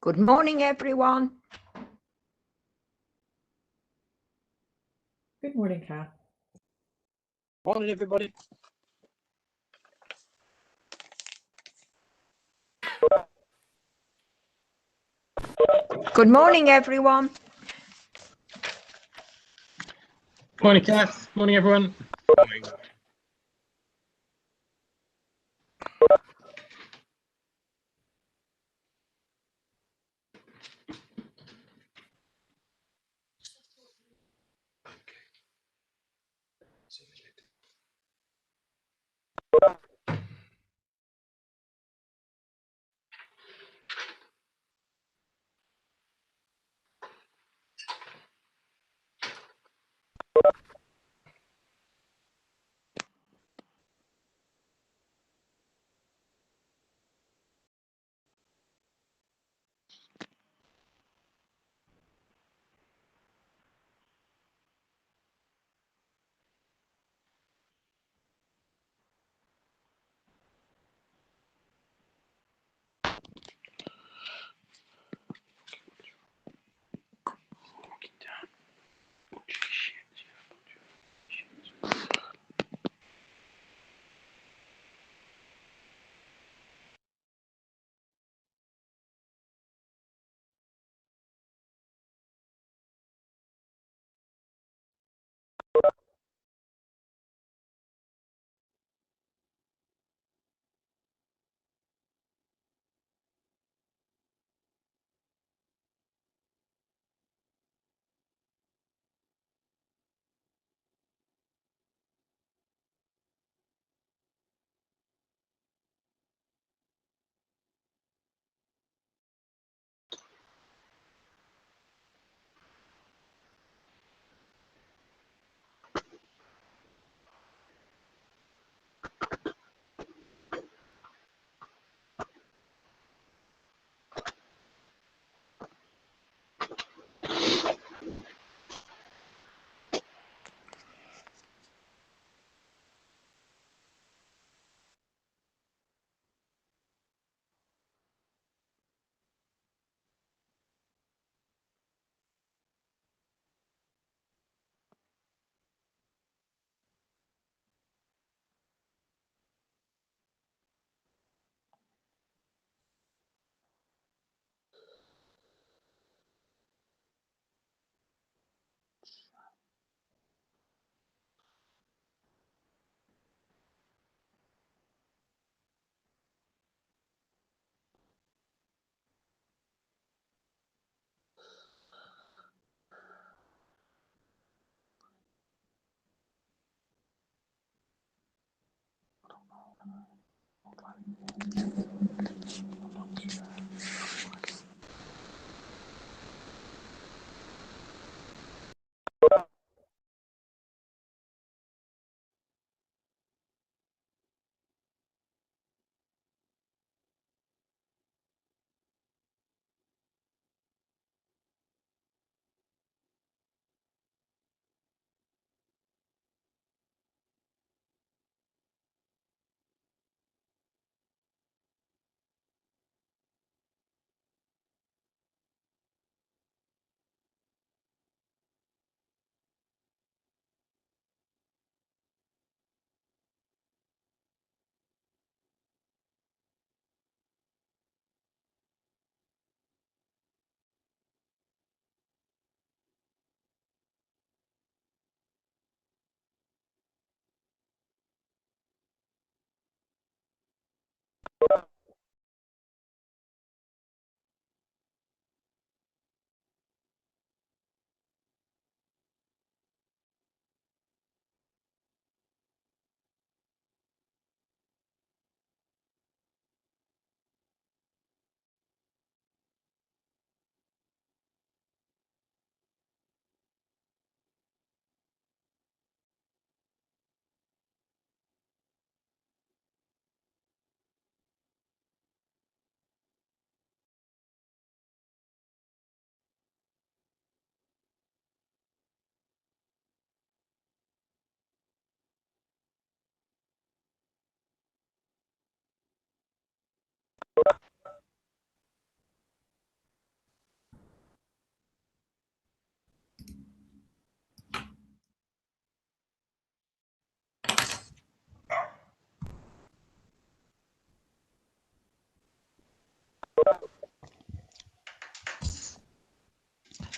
Good morning, everyone. Good morning, Kath. Morning, everybody. Good morning, everyone. Morning, Kath. Morning, everyone. Morning.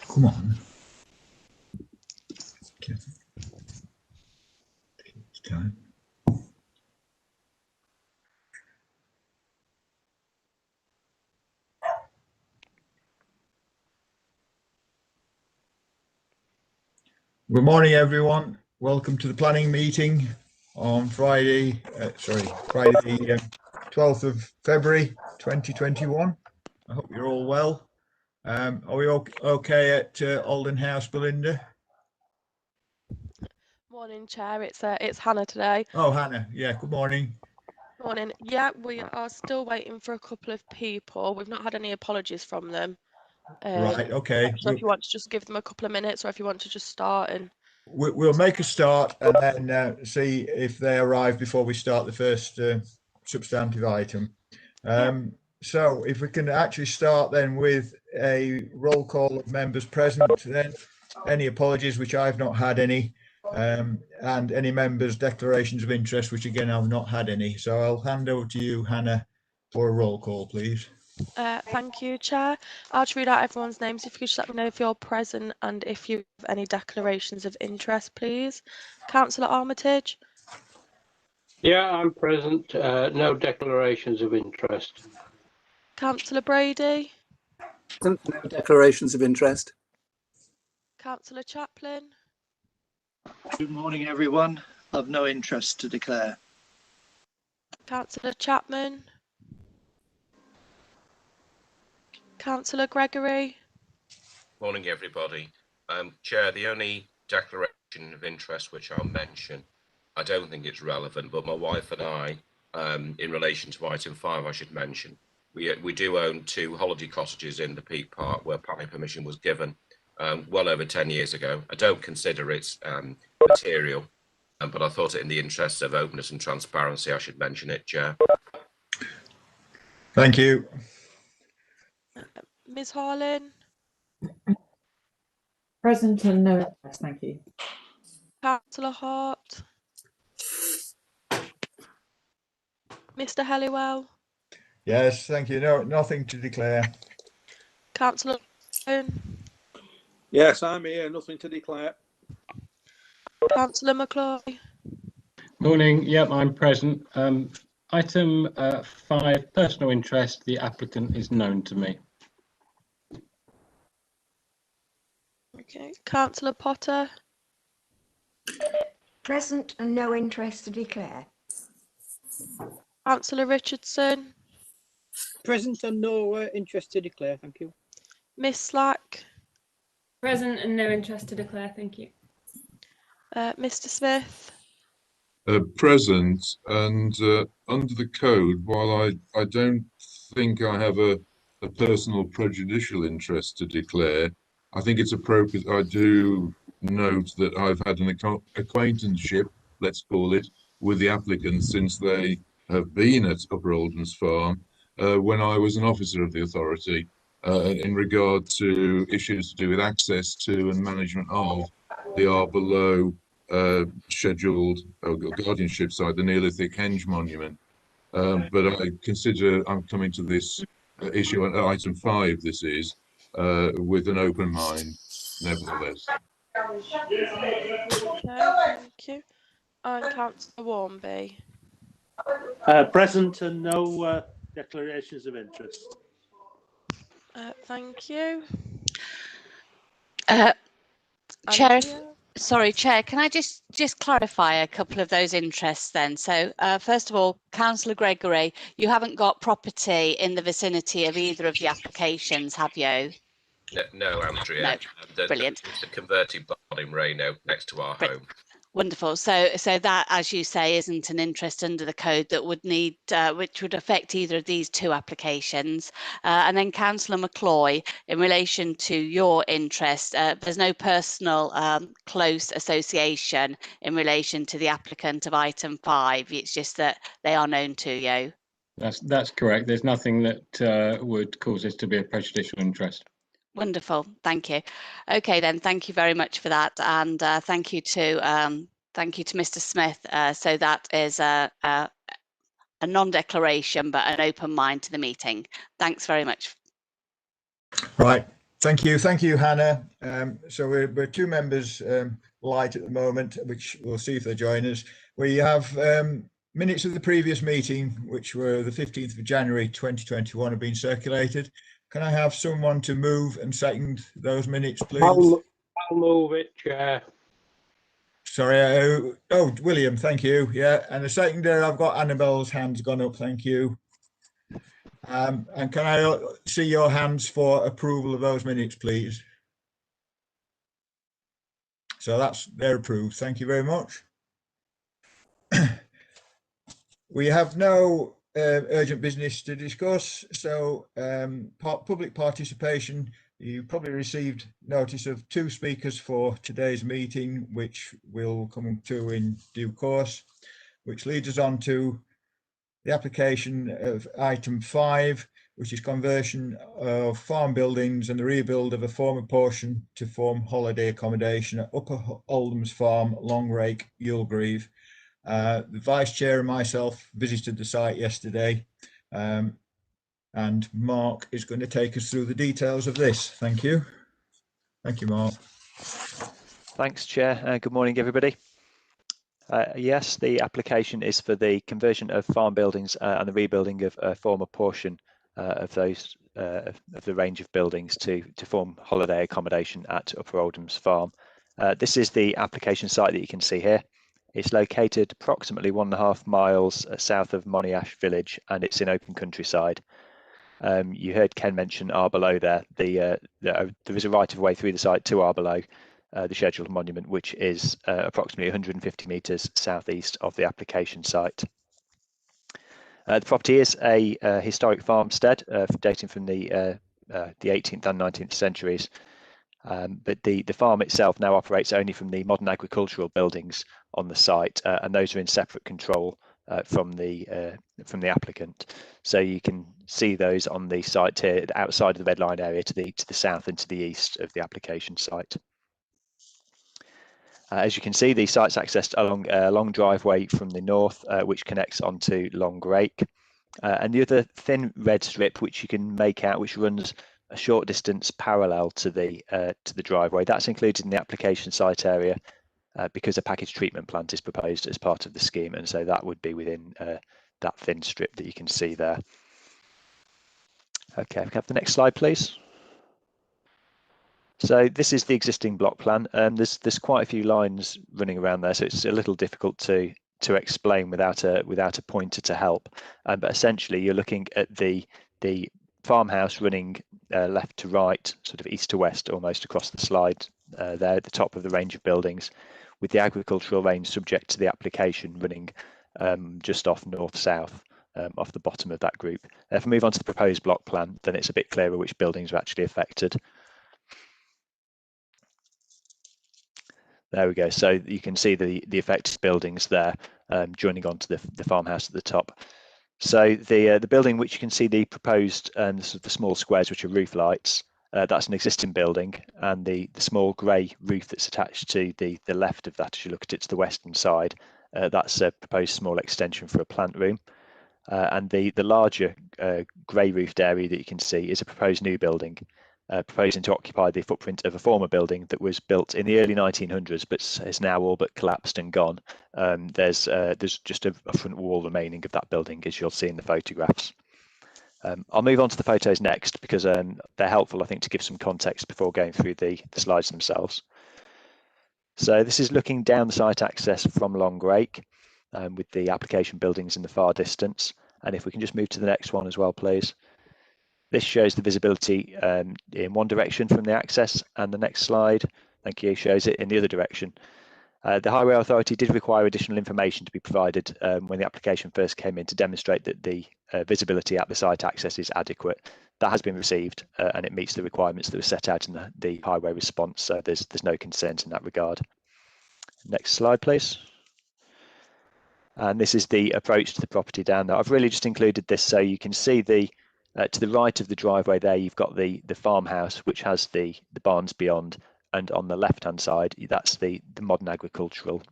Come on. Okay. It's time. Good morning, everyone. Welcome to the planning meeting on Friday, Friday, 12th of February, 2021. I hope you're all well. Are we okay at Alden House, Belinda? Morning, Chair. It's Hannah today. Oh, Hannah. Yeah, good morning. Morning. Yeah, we are still waiting for a couple of people. We've not had any apologies from them. Right, okay. So if you want to just give them a couple of minutes, or if you want to just start and We'll make a start and then see if they arrive before we start the first substantive item. So if we can actually start then with a roll call of members present, then any apologies, which I've not had any, and any members' declarations of interest, which again I've not had any. So I'll hand over to you, Hannah, for a roll call, please. thank you, Chair. I'll just read out everyone's names. If you could just let me know if you're present and if you have any declarations of interest, please. Councillor Armitage. Yeah, I'm present. No declarations of interest. Councillor Brady. No declarations of interest. Councillor Chaplin. Good morning, everyone. I've no interest to declare. Councillor Chapman. Councillor Gregory. Morning, everybody. Chair, the only declaration of interest which I'll mention, I don't think it's relevant, but my wife and I, in relation to item 5, I should mention, we do own 2 holiday cottages in the Peak Park where planning permission was given well over 10 years ago. I don't consider it material, but I thought it in the interest of openness and transparency, I should mention it, Chair. Thank you. Ms. Harlan. Present and no interest, thank you. Councillor Hart. Mr. Helliwell. Yes, thank you. No, nothing to declare. Councillor. Yes, I'm here. Nothing to declare. Councillor McCloy. Morning. Yep, I'm present. Item 5, personal interest. The applicant is known to me. Okay. Councillor Potter. Present and no interest to declare. Councillor Richardson. Present and no interest to declare, thank you. Miss Slack. Present and no interest to declare, thank you. Mr. Smith. Present, and under the code, while I don't think I have a personal prejudicial interest to declare, I think it's appropriate I do note that I've had an acquaintanceship, let's call it, with the applicant since they have been at Upper Alden's Farm when I was an officer of the authority in regard to issues to do with access to and management of the below scheduled guardianship site, the Neolithic Henge Monument. But I consider I'm coming to this issue on item 5, this is, with an open mind, nevertheless. Okay, thank you. And Councillor Warmby. Present and no declarations of interest. Thank you. Chair, sorry, Chair, can I just clarify a couple of those interests then? So first of all, Councillor Gregory, you haven't got property in the vicinity of either of the applications, have you? No, Andrea. No. Brilliant. It's a converted bar in Reno next to our home. Wonderful. So that, as you say, isn't an interest under the code that would need, which would affect either of these 2 applications. And then Councillor McCloy, in relation to your interest, there's no personal close association in relation to the applicant of item 5. It's just that they are known to you. That's correct. There's nothing that would cause this to be a prejudicial interest. Wonderful, thank you. Okay, then, thank you very much for that, and thank you to Mr. Smith. So that is a non-declaration but an open mind to the meeting. Thanks very much. Right. Thank you, Hannah. So we're 2 members light at the moment, which we'll see if they join us. We have minutes of the previous meeting, which were the 15th of January 2021, have been circulated. Can I have someone to move and second those minutes, please? I'll move it, Chair. Sorry. Oh, William, thank you. Yeah, and the seconder, I've got Annabelle's hand's gone up. Thank you. And can I see your hands for approval of those minutes, please? So they're approved. Thank you very much. We have no urgent business to discuss. So public participation, you probably received notice of 2 speakers for today's meeting, which will come to in due course, which leads us on to the application of item 5, which is conversion of farm buildings and the rebuild of a former portion to form holiday accommodation at Upper Oldham's Farm, Longrake, Yulgrave. The Vice Chair and myself visited the site yesterday, and Mark is going to take us through the details of this. Thank you. Thank you, Mark. Thanks, Chair. Good morning, everybody. Yes, the application is for the conversion of farm buildings and the rebuilding of a former portion of those of the range of buildings to form holiday accommodation at Upper Oldham's Farm. This is the application site that you can see here. It's located approximately 1.5 miles south of Moniash village, and it's in open countryside. You heard Ken mention Arbelow there. There is a right of way through the site to Arbelow, the scheduled monument, which is approximately 150 metres southeast of the application site. The property is a historic farmstead dating from the 18th and 19th centuries, but the farm itself now operates only from the modern agricultural buildings on the site, and those are in separate control from the applicant. So you can see those on the site here outside of the red line area to the south and to the east of the application site. As you can see, the site's accessed along a long driveway from the north, which connects onto Longrake, and the other thin red strip, which you can make out, which runs a short distance parallel to the driveway. That's included in the application site area because a package treatment plant is proposed as part of the scheme, and so that would be within that thin strip that you can see there. Okay, we can have the next slide, please. So this is the existing block plan. There's quite a few lines running around there, so it's a little difficult to explain without a pointer to help. But essentially, you're looking at the farmhouse running left to right, sort of east to west, almost across the slide there at the top of the range of buildings, with the agricultural range subject to the application running just off north-south, off the bottom of that group. If we move on to the proposed block plan, then it's a bit clearer which buildings are actually affected. There we go. So you can see the affected buildings there, joining onto the farmhouse at the top. So the building which you can see the proposed the small squares, which are roof lights, that's an existing building, and the small grey roof that's attached to the left of that, as you look at it to the western side, that's a proposed small extension for a plant room. And the larger grey roofed area that you can see is a proposed new building, proposing to occupy the footprint of a former building that was built in the early 1900s, but is now all but collapsed and gone. There's just a front wall remaining of that building, as you'll see in the photographs. I'll move on to the photos next because they're helpful, I think, to give some context before going through the slides themselves. So this is looking down the site access from Longrake, with the application buildings in the far distance. And if we can just move to the next one as well, please. This shows the visibility in one direction from the access, and the next slide, thank you, shows it in the other direction. The Highway Authority did require additional information to be provided when the application first came in to demonstrate that the visibility at the site access is adequate. That has been received and it meets the requirements that were set out in the highway response, so there's no concerns in that regard. Next slide, please. And this is the approach to the property down there. I've really just included this so you can see to the right of the driveway there, you've got the farmhouse, which has the barns beyond, and on the left-hand side, that's the modern agricultural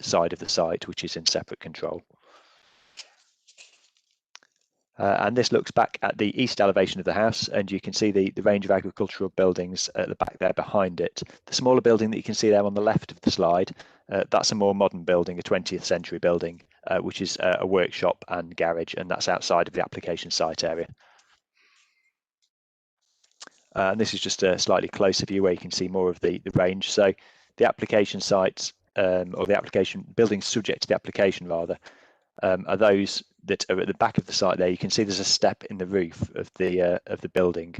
side of the site, which is in separate control. And this looks back at the east elevation of the house, and you can see the range of agricultural buildings at the back there behind it. The smaller building that you can see there on the left of the slide, that's a more modern building, a 20th century building, which is a workshop and garage, and that's outside of the application site area. And this is just a slightly closer view where you can see more of the range. So the application sites, or the application buildings subject to the application rather, are those that are at the back of the site there. You can see there's a step in the roof of the building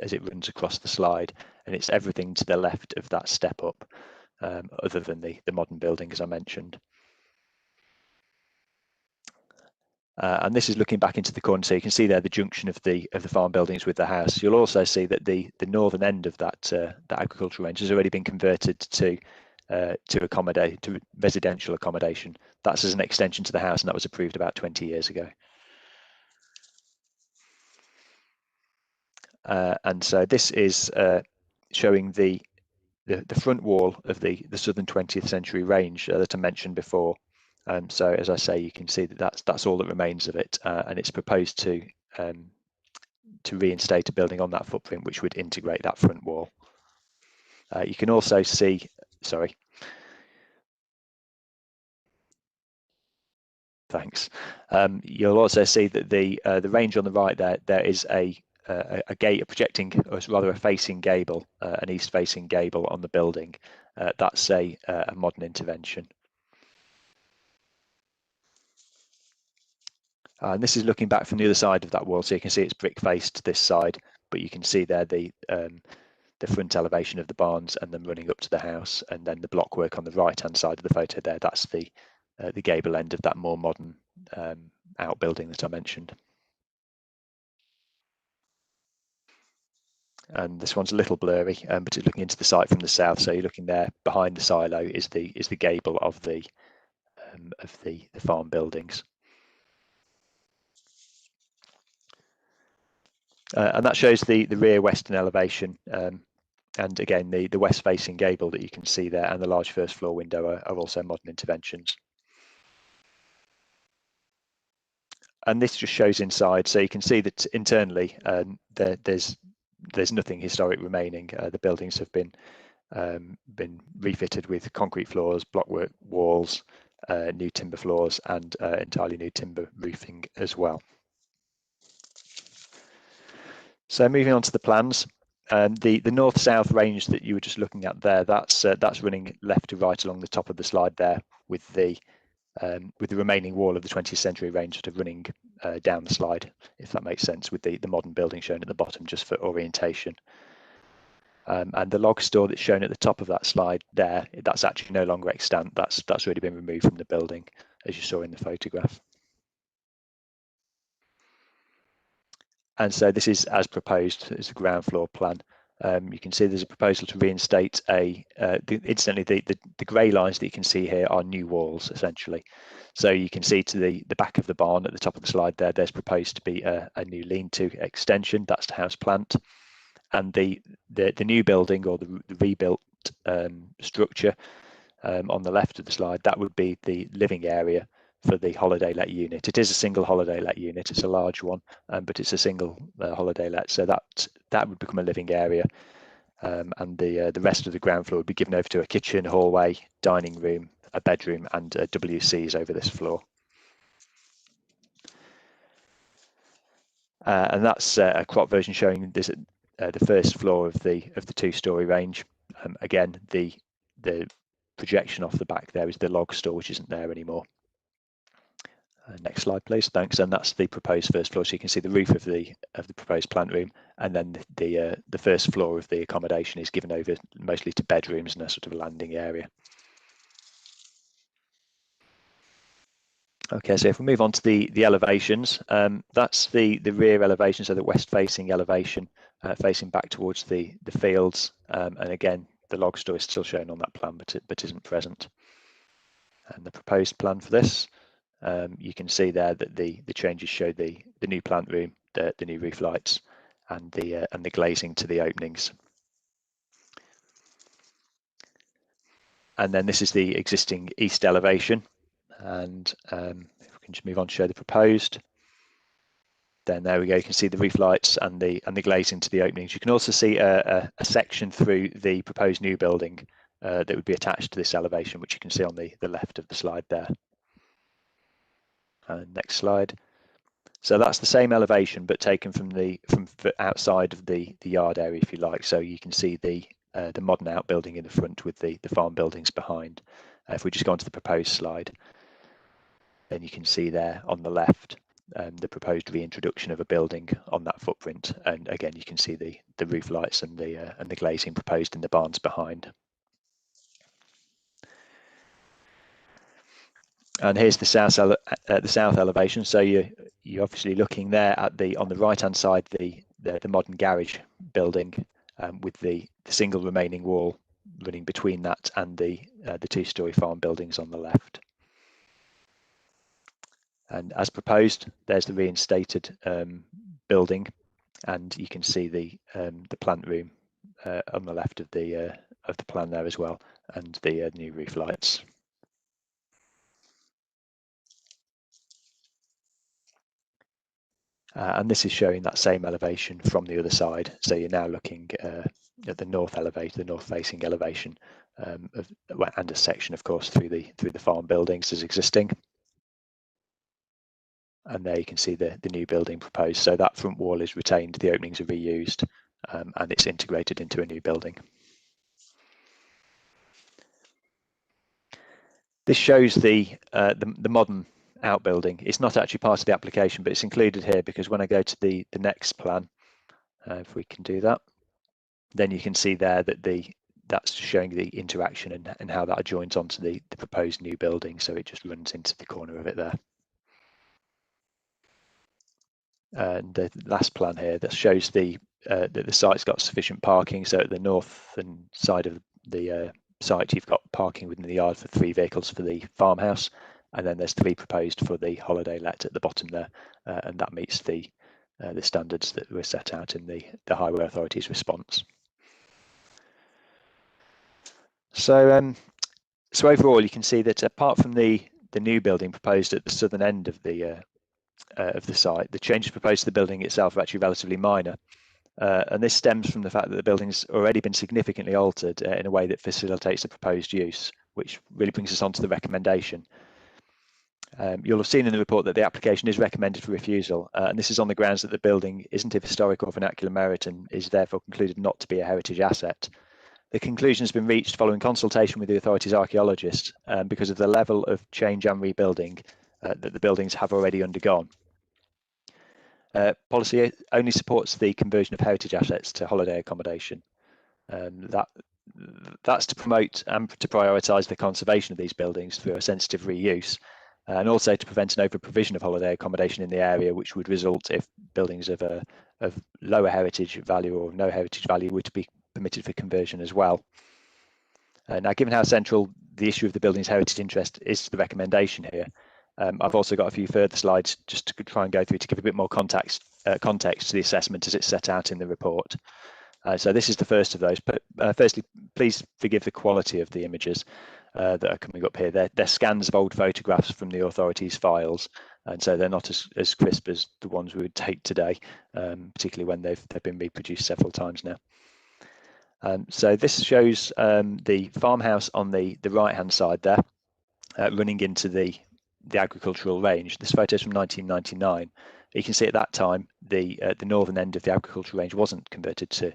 as it runs across the slide, and it's everything to the left of that step up, other than the modern building, as I mentioned. And this is looking back into the corner, so you can see there the junction of the farm buildings with the house. You'll also see that the northern end of that agricultural range has already been converted to residential accommodation. That's as an extension to the house, and that was approved about 20 years ago. And so this is showing the front wall of the southern 20th century range that I mentioned before. So as I say, you can see that that's all that remains of it, and it's proposed to reinstate a building on that footprint which would integrate that front wall. You can also see, sorry. Thanks. You'll also see that the range on the right there is a projecting, or rather a facing gable, an east-facing gable on the building. That's a modern intervention. And this is looking back from the other side of that wall, so you can see it's brick faced this side, but you can see there the front elevation of the barns and then running up to the house, and then the blockwork on the right-hand side of the photo there. That's the gable end of that more modern outbuilding that I mentioned. And this one's a little blurry, but it's looking into the site from the south. So you're looking there behind the silo is the gable of the farm buildings. And that shows the rear western elevation, and again the west facing gable that you can see there and the large first floor window are also modern interventions. And this just shows inside, so you can see that internally there's nothing historic remaining. The buildings have been refitted with concrete floors, blockwork walls, new timber floors, and entirely new timber roofing as well. So moving on to the plans, the north-south range that you were just looking at there, that's running left to right along the top of the slide there, with the remaining wall of the 20th century range sort of running down the slide, if that makes sense, with the modern building shown at the bottom just for orientation. And the log store that's shown at the top of that slide there, that's actually no longer extant. That's already been removed from the building, as you saw in the photograph. And so this is as proposed as a ground floor plan. You can see there's a proposal to reinstate incidentally, the grey lines that you can see here are new walls, essentially. So you can see to the back of the barn at the top of the slide there, there's proposed to be a new lean-to extension. That's the house plant. And the new building, or the rebuilt structure on the left of the slide, that would be the living area for the holiday let unit. It is a single holiday let unit. It's a large one, but it's a single holiday let, so that would become a living area, and the rest of the ground floor would be given over to a kitchen, hallway, dining room, a bedroom, and WCs over this floor. And that's a crop version showing this the first floor of the two-story range. Again, the projection off the back there is the log store, which isn't there anymore. Next slide, please. Thanks. And that's the proposed first floor. So you can see the roof of the proposed plant room, and then the first floor of the accommodation is given over mostly to bedrooms and a sort of a landing area. Okay, so if we move on to the elevations, that's the rear elevation, so the west-facing elevation, facing back towards the fields, and again the log store is still shown on that plan, but isn't present. And the proposed plan for this. You can see there that the changes show the new plant room, the new roof lights, and the glazing to the openings. And then this is the existing east elevation, and if we can just move on to show the proposed. Then there we go. You can see the roof lights and the glazing to the openings. You can also see a section through the proposed new building that would be attached to this elevation, which you can see on the left of the slide there. Next slide. So that's the same elevation, but taken from outside of the yard area, if you like. So you can see the modern outbuilding in the front with the farm buildings behind. If we just go on to the proposed slide, then you can see there on the left the proposed reintroduction of a building on that footprint, and again you can see the roof lights and the glazing proposed in the barns behind. And here's the south elevation. So you're obviously looking there at on the right hand side the modern garage building with the single remaining wall running between that and the 2-storey farm buildings on the left. And as proposed, there's the reinstated building, and you can see the plant room on the left of the plan there as well, and the new roof lights. And this is showing that same elevation from the other side. So you're now looking at the north elevator, the north-facing elevation, and a section, of course, through the farm buildings as existing. And there you can see the new building proposed. So that front wall is retained, the openings are reused, and it's integrated into a new building. This shows the modern outbuilding. It's not actually part of the application, but it's included here because when I go to the next plan, if we can do that, then you can see there that that's showing the interaction and how that adjoins onto the proposed new building. So it just runs into the corner of it there. And the last plan here that shows that the site's got sufficient parking. So at the northern side of the site, you've got parking within the yard for 3 vehicles for the farmhouse, and then there's 3 proposed for the holiday let at the bottom there, and that meets the standards that were set out in the Highway Authority's response. So overall, you can see that apart from the new building proposed at the southern end of the site, the changes proposed to the building itself are actually relatively minor. And this stems from the fact that the building's already been significantly altered in a way that facilitates the proposed use, which really brings us on to the recommendation. You'll have seen in the report that the application is recommended for refusal, and this is on the grounds that the building isn't of historic or vernacular merit and is therefore concluded not to be a heritage asset. The conclusion has been reached following consultation with the authority's archaeologist because of the level of change and rebuilding that the buildings have already undergone. Policy only supports the conversion of heritage assets to holiday accommodation. That's to promote and to prioritise the conservation of these buildings through a sensitive reuse, and also to prevent an over-provision of holiday accommodation in the area, which would result if buildings of lower heritage value or no heritage value were to be permitted for conversion as well. Now, given how central the issue of the building's heritage interest is to the recommendation here, I've also got a few further slides just to try and go through to give a bit more context to the assessment as it's set out in the report. So this is the first of those. But firstly, please forgive the quality of the images that are coming up here. They're scans of old photographs from the authority's files, and so they're not as crisp as the ones we would take today, particularly when they've been reproduced several times now. So this shows the farmhouse on the right-hand side there, running into the agricultural range. This photo is from 1999. You can see at that time the northern end of the agricultural range wasn't converted to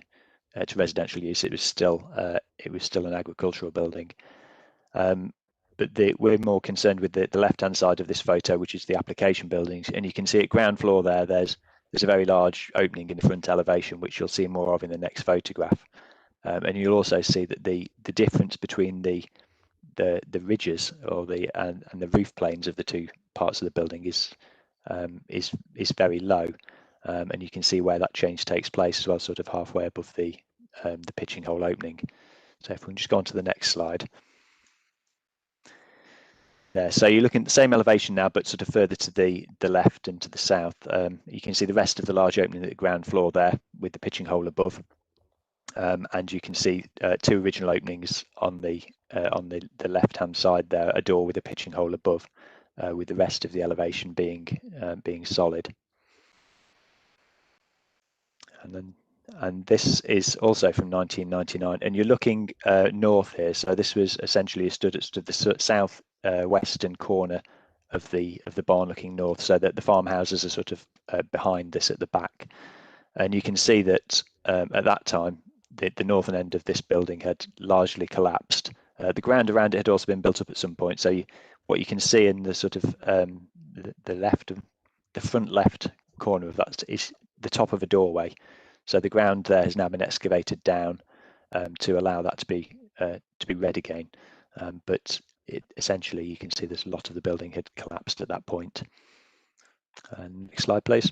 residential use. It was still an agricultural building. But we're more concerned with the left-hand side of this photo, which is the application buildings. And you can see at ground floor there, there's a very large opening in the front elevation, which you'll see more of in the next photograph. And you'll also see that the difference between the ridges or and the roof planes of the 2 parts of the building is very low, and you can see where that change takes place as well, sort of halfway above the pitching hole opening. So if we can just go on to the next slide. There, so you're looking at the same elevation now, but sort of further to the left and to the south. You can see the rest of the large opening at the ground floor there with the pitching hole above. And you can see 2 original openings on the left-hand side there, a door with a pitching hole above, with the rest of the elevation being solid. And this is also from 1999, and you're looking north here. So this was essentially stood at the south western corner of the barn, looking north, so that the farmhouses are sort of behind this at the back. And you can see that at that time the northern end of this building had largely collapsed. The ground around it had also been built up at some point. So what you can see in the sort of the front left corner of that is the top of a doorway. So the ground there has now been excavated down to allow that to be red again. But essentially, you can see there's a lot of the building had collapsed at that point. Next slide, please.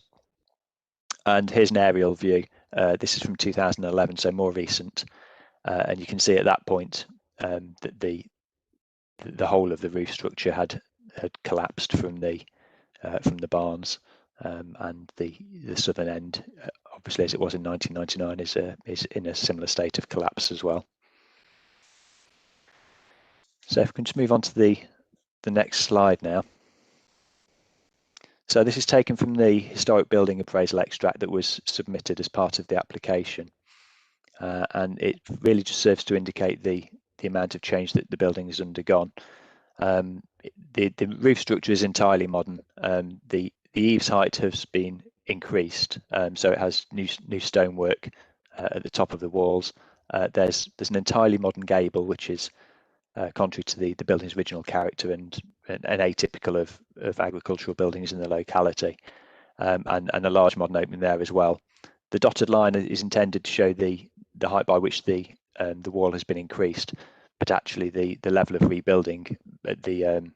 And here's an aerial view. This is from 2011, so more recent. And you can see at that point that the whole of the roof structure had collapsed from the barns, and the southern end, obviously as it was in 1999, is in a similar state of collapse as well. So if we can just move on to the next slide now. So this is taken from the historic building appraisal extract that was submitted as part of the application, and it really just serves to indicate the amount of change that the building has undergone. The roof structure is entirely modern. The eaves height has been increased, so it has new stonework at the top of the walls. There's an entirely modern gable, which is contrary to the building's original character and atypical of agricultural buildings in the locality, and a large modern opening there as well. The dotted line is intended to show the height by which the wall has been increased, but actually the level of rebuilding at the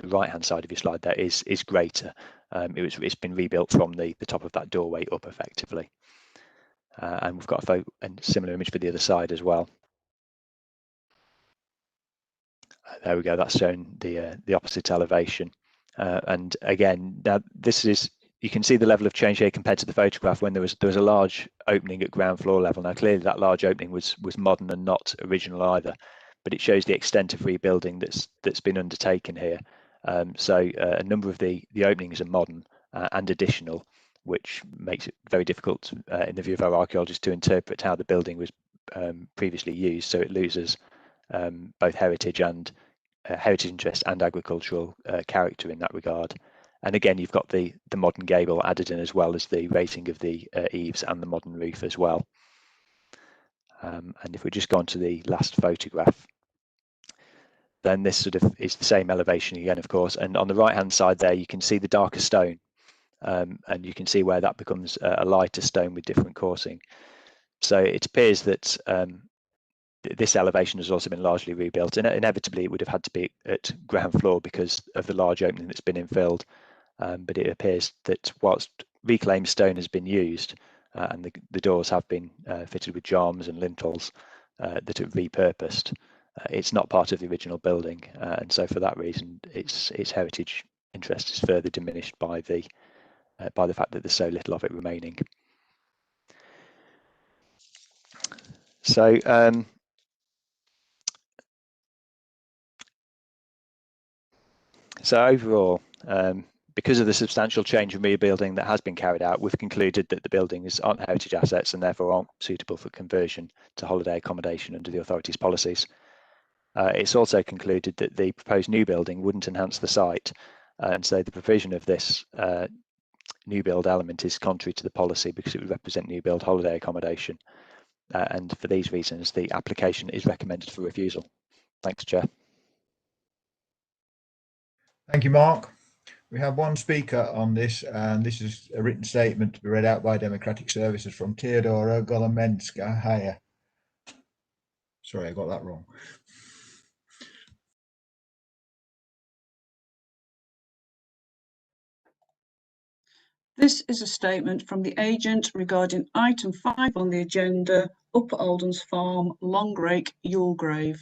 right hand side of your slide there is greater. It's been rebuilt from the top of that doorway up effectively, and we've got a similar image for the other side as well. There we go. That's shown the opposite elevation, and again, now you can see the level of change here compared to the photograph when there was a large opening at ground floor level. Now clearly that large opening was modern and not original either, but it shows the extent of rebuilding that's been undertaken here. So a number of the openings are modern and additional, which makes it very difficult in the view of our archaeologists to interpret how the building was previously used. So it loses both heritage interest and agricultural character in that regard. And again, you've got the modern gable added in, as well as the raising of the eaves and the modern roof as well. And if we just go on to the last photograph, then this sort of is the same elevation again, of course. And on the right hand side there, you can see the darker stone, and you can see where that becomes a lighter stone with different coursing. So it appears that this elevation has also been largely rebuilt, and inevitably it would have had to be at ground floor because of the large opening that's been infilled. But it appears that whilst reclaimed stone has been used, and the doors have been fitted with jambs and lintels that are repurposed, it's not part of the original building, and so for that reason, its heritage interest is further diminished by the fact that there's so little of it remaining. So overall, because of the substantial change and rebuilding that has been carried out, we've concluded that the buildings aren't heritage assets and therefore aren't suitable for conversion to holiday accommodation under the authority's policies. It's also concluded that the proposed new building wouldn't enhance the site, and so the provision of this new build element is contrary to the policy because it would represent new build holiday accommodation. And for these reasons, the application is recommended for refusal. Thanks, Chair. Thank you, Mark. We have one speaker on this, and this is a written statement to be read out by Democratic Services from Teodora Golomenska. Sorry, I got that wrong. This is a statement from the agent regarding item 5 on the agenda, Upper Oldens Farm, Longrake, Yulegrave.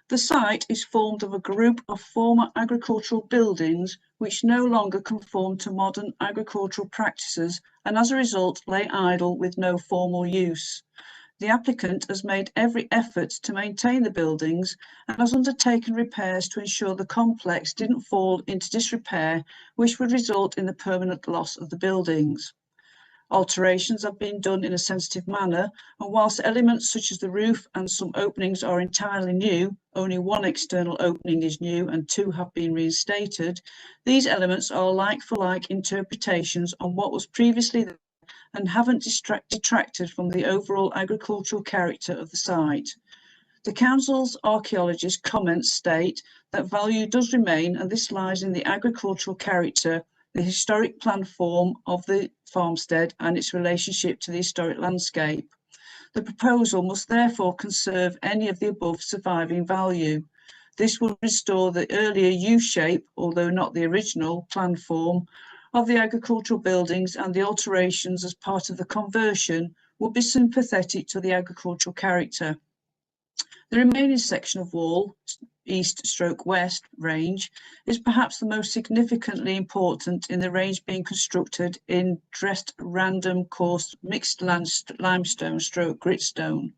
The site is formed of a group of former agricultural buildings which no longer conform to modern agricultural practices and as a result lay idle with no formal use. The applicant has made every effort to maintain the buildings and has undertaken repairs to ensure the complex didn't fall into disrepair, which would result in the permanent loss of the buildings. Alterations have been done in a sensitive manner, and whilst elements such as the roof and some openings are entirely new, only one external opening is new and 2 have been reinstated, these elements are like-for-like interpretations on what was previously there and haven't detracted from the overall agricultural character of the site. The council's archaeologist comments state that value does remain, and this lies in the agricultural character, the historic plan form of the farmstead and its relationship to the historic landscape. The proposal must therefore conserve any of the above surviving value. This will restore the earlier U-shape, although not the original plan form, of the agricultural buildings, and the alterations as part of the conversion will be sympathetic to the agricultural character. The remaining section of wall, east/west range, is perhaps the most significantly important in the range being constructed in dressed random coarse mixed limestone/gritstone.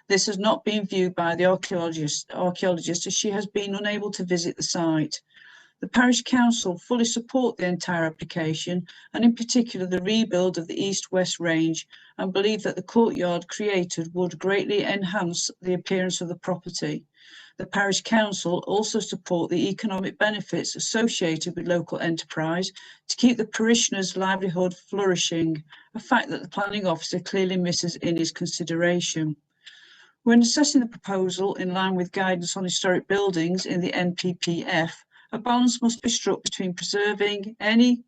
This has not been viewed by the archaeologist as she has been unable to visit the site. The parish council fully support the entire application, and in particular the rebuild of the east-west range, and believe that the courtyard created would greatly enhance the appearance of the property. The parish council also support the economic benefits associated with local enterprise to keep the parishioners' livelihood flourishing, a fact that the planning officer clearly misses in his consideration. When assessing the proposal in line with guidance on historic buildings in the NPPF, a balance must be struck between preserving any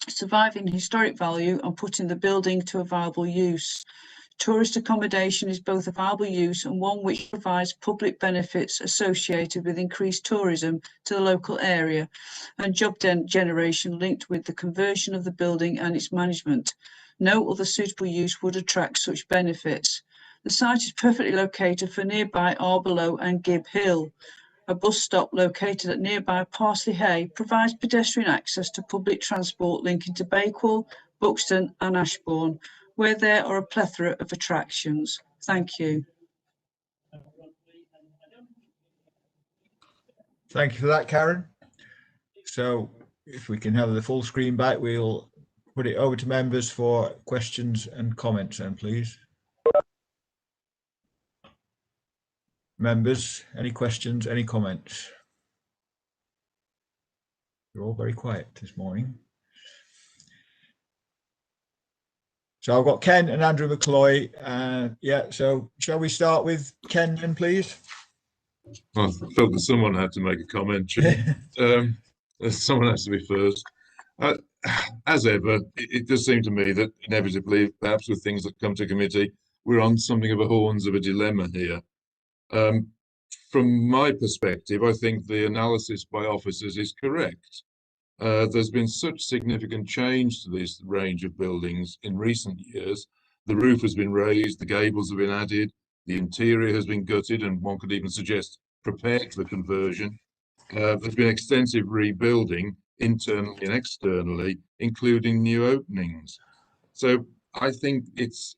surviving historic value and putting the building to a viable use. Tourist accommodation is both a viable use and one which provides public benefits associated with increased tourism to the local area and job generation linked with the conversion of the building and its management. No other suitable use would attract such benefits. The site is perfectly located for nearby Arborough and Gibb Hill. A bus stop located at nearby Parsley Hay provides pedestrian access to public transport linking to Bakewell, Buxton and Ashbourne, where there are a plethora of attractions. Thank you. Thank you for that, Karen. So if we can have the full screen back, we'll put it over to members for questions and comments then, please. Members, any questions, any comments? You're all very quiet this morning. So I've got Ken and Andrew McCloy. Yeah, so shall we start with Ken then, please? Well, I felt that someone had to make a comment. Someone has to be first. As ever, it does seem to me that inevitably, perhaps with things that come to committee, we're on something of a horns of a dilemma here. From my perspective, I think the analysis by officers is correct. There's been such significant change to this range of buildings in recent years. The roof has been raised, the gables have been added, the interior has been gutted, and one could even suggest prepared for conversion. There's been extensive rebuilding internally and externally, including new openings. So I think it's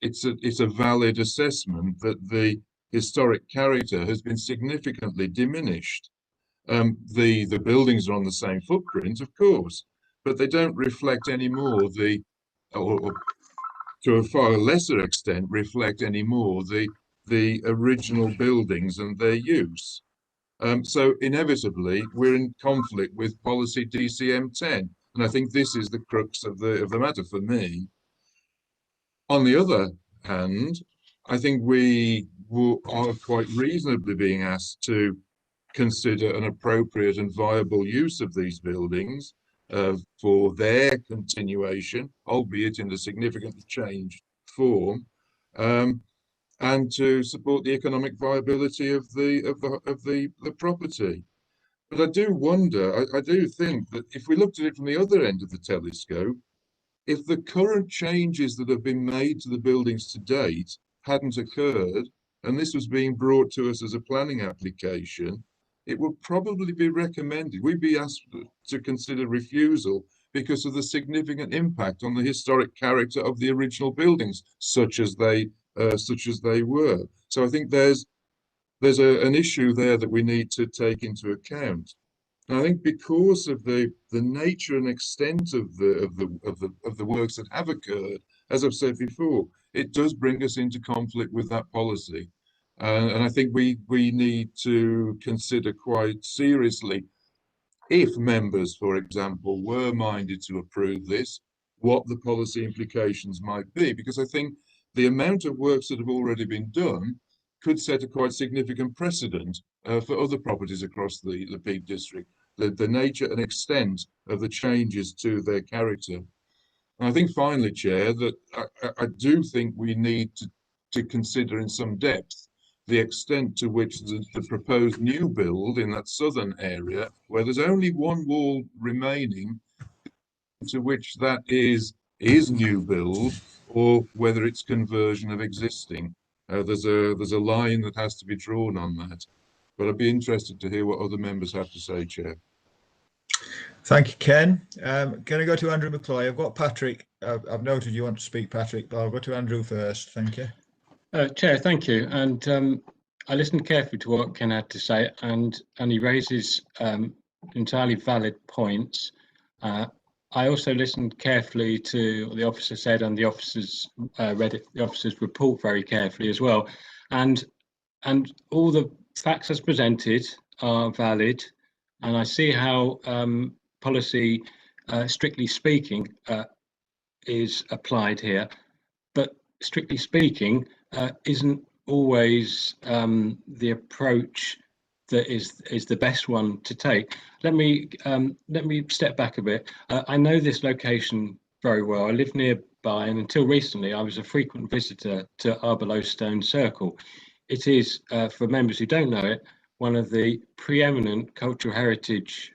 a valid assessment that the historic character has been significantly diminished. The buildings are on the same footprint, of course, but they don't reflect anymore or to a far lesser extent reflect anymore the original buildings and their use. So inevitably we're in conflict with policy DCM10, and I think this is the crux of the matter for me. On the other hand, I think we are quite reasonably being asked to consider an appropriate and viable use of these buildings for their continuation, albeit in a significantly changed form, and to support the economic viability of the property. But I do wonder, I do think that if we looked at it from the other end of the telescope, if the current changes that have been made to the buildings to date hadn't occurred, and this was being brought to us as a planning application, it would probably be recommended. We'd be asked to consider refusal because of the significant impact on the historic character of the original buildings, such as they were. So I think there's an issue there that we need to take into account. And I think because of the nature and extent of the works that have occurred as I've said before, it does bring us into conflict with that policy. And I think we need to consider quite seriously, if members, for example, were minded to approve this, what the policy implications might be, because I think the amount of works that have already been done could set a quite significant precedent for other properties across the Peak District, the nature and extent of the changes to their character. And I think finally, Chair, that I do think we need to consider in some depth the extent to which the proposed new build in that southern area, where there's only one wall remaining, to which that is new build, or whether it's conversion of existing. There's a line that has to be drawn on that. But I'd be interested to hear what other members have to say, Chair. Thank you, Ken. Can I go to Andrew McCloy? I've got Patrick. I've noted you want to speak, Patrick, but I'll go to Andrew first. Thank you. Chair, thank you. And I listened carefully to what Ken had to say, and he raises entirely valid points. I also listened carefully to what the officer said, and the officers read the officer's report very carefully as well. And all the facts as presented are valid, and I see how policy, strictly speaking, is applied here. But strictly speaking, isn't always the approach that is the best one to take. Let me step back a bit. I know this location very well. I live nearby, and until recently, I was a frequent visitor to Arborough Stone Circle. It is, for members who don't know it, one of the preeminent cultural heritage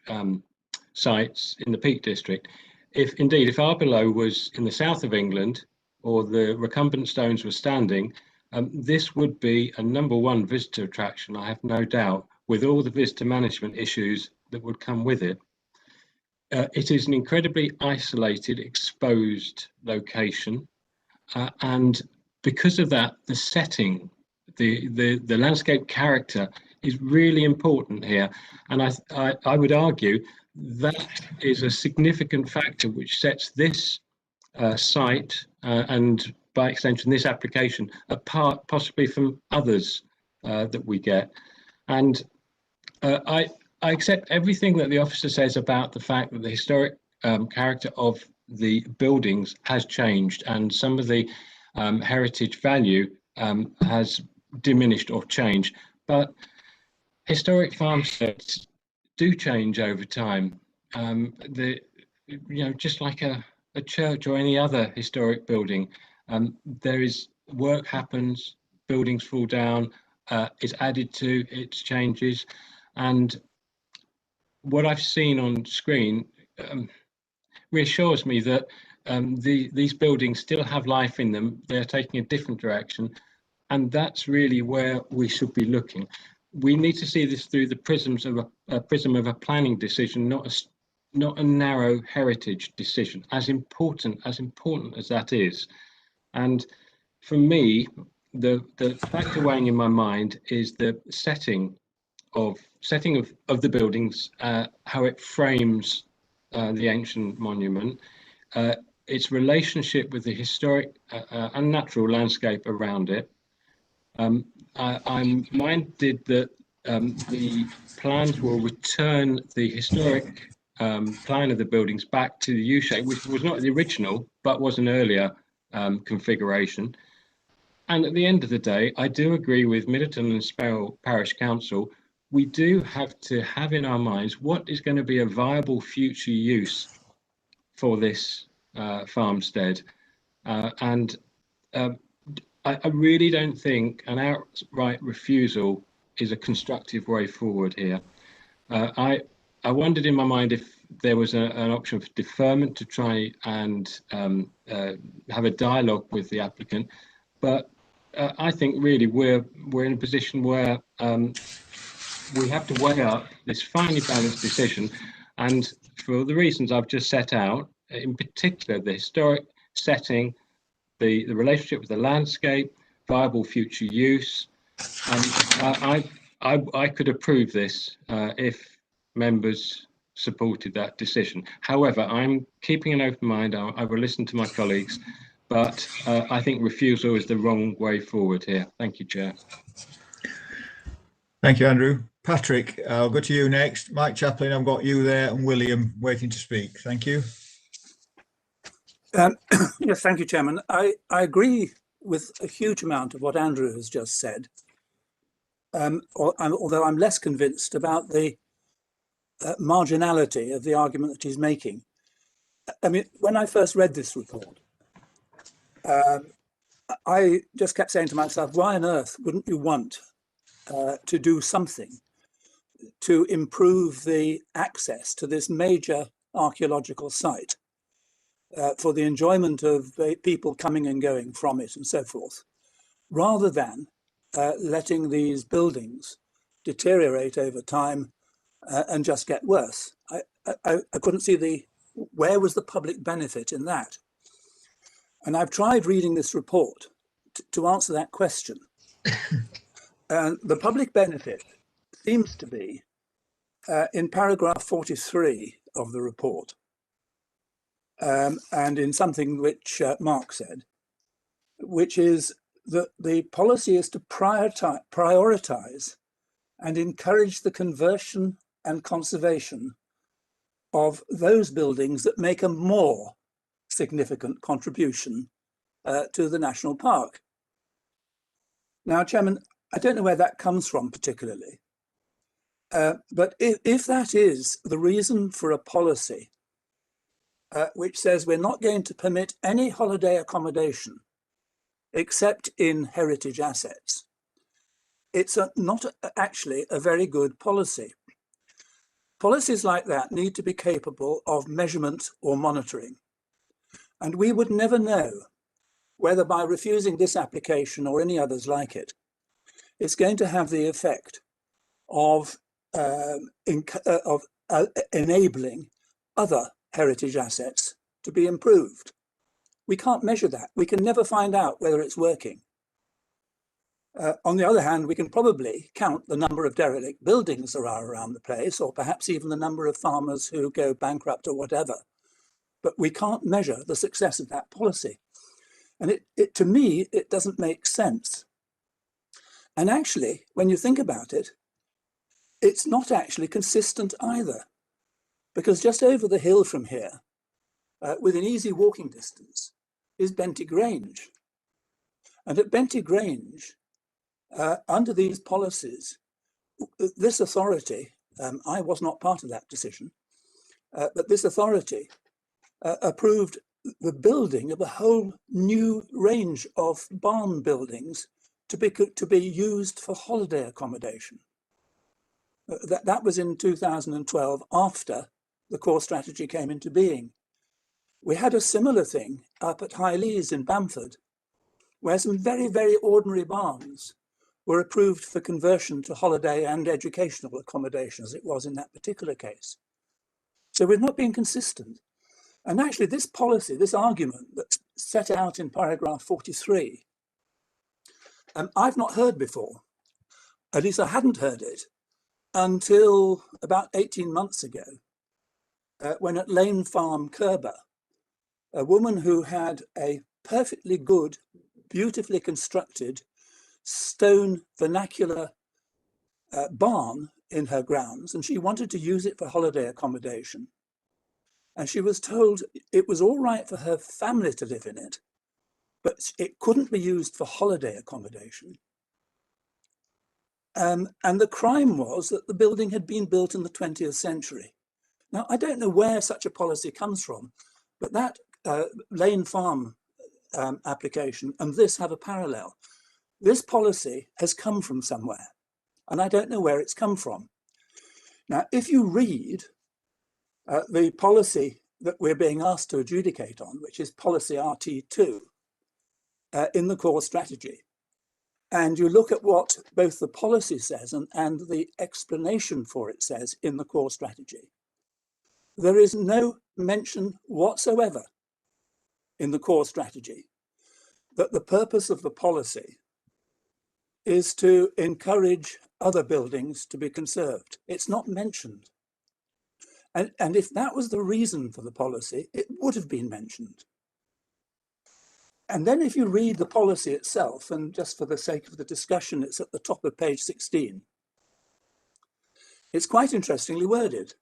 sites in the Peak District. If Arborough was in the south of England, or the recumbent stones were standing, this would be a #1 visitor attraction, I have no doubt, with all the visitor management issues that would come with it. It is an incredibly isolated, exposed location, and because of that, the setting, the landscape character is really important here. And I would argue that is a significant factor which sets this site and by extension this application apart possibly from others that we get. And I accept everything that the officer says about the fact that the historic character of the buildings has changed, and some of the heritage value has diminished or changed. But historic farmsteads do change over time. Just like a church or any other historic building, there is work happens, buildings fall down, it's added to, it changes. And what I've seen on screen reassures me that these buildings still have life in them. They're taking a different direction, and that's really where we should be looking. We need to see this through the prism of a planning decision, not a narrow heritage decision, as important as that is. And for me, the factor weighing in my mind is the setting of the buildings, how it frames the ancient monument, its relationship with the historic and natural landscape around it. I'm minded that the plans will return the historic plan of the buildings back to the U-shape, which was not the original, but was an earlier configuration. And at the end of the day, I do agree with Middleton and Sparrow Parish Council. We do have to have in our minds what is going to be a viable future use for this farmstead. I really don't think an outright refusal is a constructive way forward here. I wondered in my mind if there was an option for deferment to try and have a dialogue with the applicant, but I think really we're in a position where we have to weigh up this finely balanced decision, and for the reasons I've just set out, in particular the historic setting, the relationship with the landscape, viable future use. I could approve this if members supported that decision. However, I'm keeping an open mind. I will listen to my colleagues, but I think refusal is the wrong way forward here. Thank you, Chair. Thank you, Andrew. Patrick, I'll go to you next. Mike Chaplin, I've got you there, and William waiting to speak. Thank you. Yes, thank you, Chairman. I agree with a huge amount of what Andrew has just said, although I'm less convinced about the marginality of the argument that he's making. I mean, when I first read this report, I just kept saying to myself, why on earth wouldn't you want to do something to improve the access to this major archaeological site for the enjoyment of people coming and going from it and so forth, rather than letting these buildings deteriorate over time and just get worse. I couldn't see where was the public benefit in that. And I've tried reading this report to answer that question. And the public benefit seems to be in paragraph 43 of the report, and in something which Mark said, which is that the policy is to prioritize and encourage the conversion and conservation of those buildings that make a more significant contribution to the national park. Now, Chairman, I don't know where that comes from particularly, but if that is the reason for a policy which says we're not going to permit any holiday accommodation except in heritage assets, it's not actually a very good policy. Policies like that need to be capable of measurement or monitoring. And we would never know whether by refusing this application or any others like it, it's going to have the effect of enabling other heritage assets to be improved. We can't measure that. We can never find out whether it's working. On the other hand, we can probably count the number of derelict buildings there are around the place, or perhaps even the number of farmers who go bankrupt or whatever. But we can't measure the success of that policy. And to me, it doesn't make sense. And actually, when you think about it, it's not actually consistent either. Because just over the hill from here, within easy walking distance, is Benty Grange. And at Benty Grange, under these policies, this authority, I was not part of that decision, but this authority approved the building of a whole new range of barn buildings to be used for holiday accommodation. That was in 2012, after the core strategy came into being. We had a similar thing up at High Lees in Bamford, where some very, very ordinary barns were approved for conversion to holiday and educational accommodation, as it was in that particular case. So we're not being consistent. And actually this policy, this argument that's set out in paragraph 43, I've not heard before. At least I hadn't heard it until about 18 months ago, when at Lane Farm, Kerber, a woman who had a perfectly good, beautifully constructed stone vernacular barn in her grounds, and she wanted to use it for holiday accommodation. And she was told it was all right for her family to live in it, but it couldn't be used for holiday accommodation. And the crime was that the building had been built in the 20th century. Now, I don't know where such a policy comes from, but that Lane Farm application and this have a parallel. This policy has come from somewhere, and I don't know where it's come from. Now, if you read the policy that we're being asked to adjudicate on, which is policy RT2 in the core strategy, and you look at what both the policy says and the explanation for it says in the core strategy, there is no mention whatsoever in the core strategy that the purpose of the policy is to encourage other buildings to be conserved. It's not mentioned. And if that was the reason for the policy, it would have been mentioned. And then if you read the policy itself, and just for the sake of the discussion, it's at the top of page 16. It's quite interestingly worded,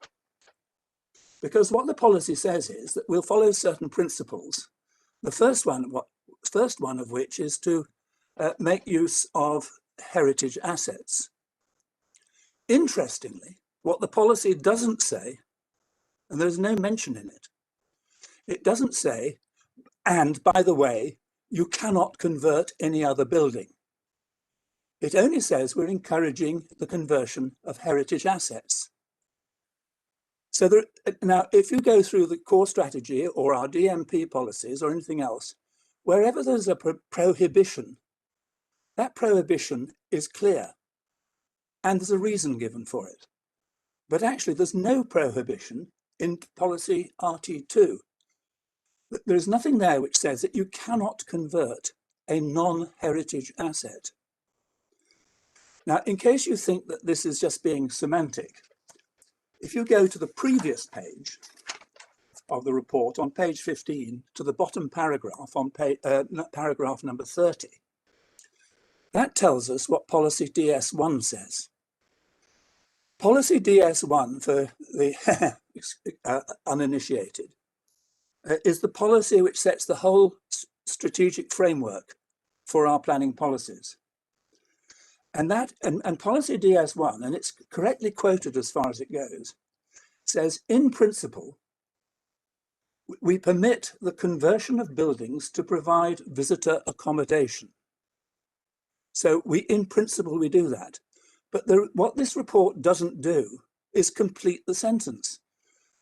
because what the policy says is that we'll follow certain principles. The first one of which is to make use of heritage assets. Interestingly, what the policy doesn't say, and there's no mention in it, it doesn't say, and by the way, you cannot convert any other building. It only says we're encouraging the conversion of heritage assets. So now, if you go through the core strategy or our DMP policies or anything else, wherever there's a prohibition, that prohibition is clear and there's a reason given for it. But actually, there's no prohibition in policy RT2. There's nothing there which says that you cannot convert a non-heritage asset. Now, in case you think that this is just being semantic, if you go to the previous page of the report on page 15 to the bottom paragraph on paragraph number 30, that tells us what policy DS1 says. Policy DS1 for the uninitiated is the policy which sets the whole strategic framework for our planning policies. And policy DS1, and it's correctly quoted as far as it goes, says, in principle, we permit the conversion of buildings to provide visitor accommodation. So in principle, we do that. But what this report doesn't do is complete the sentence.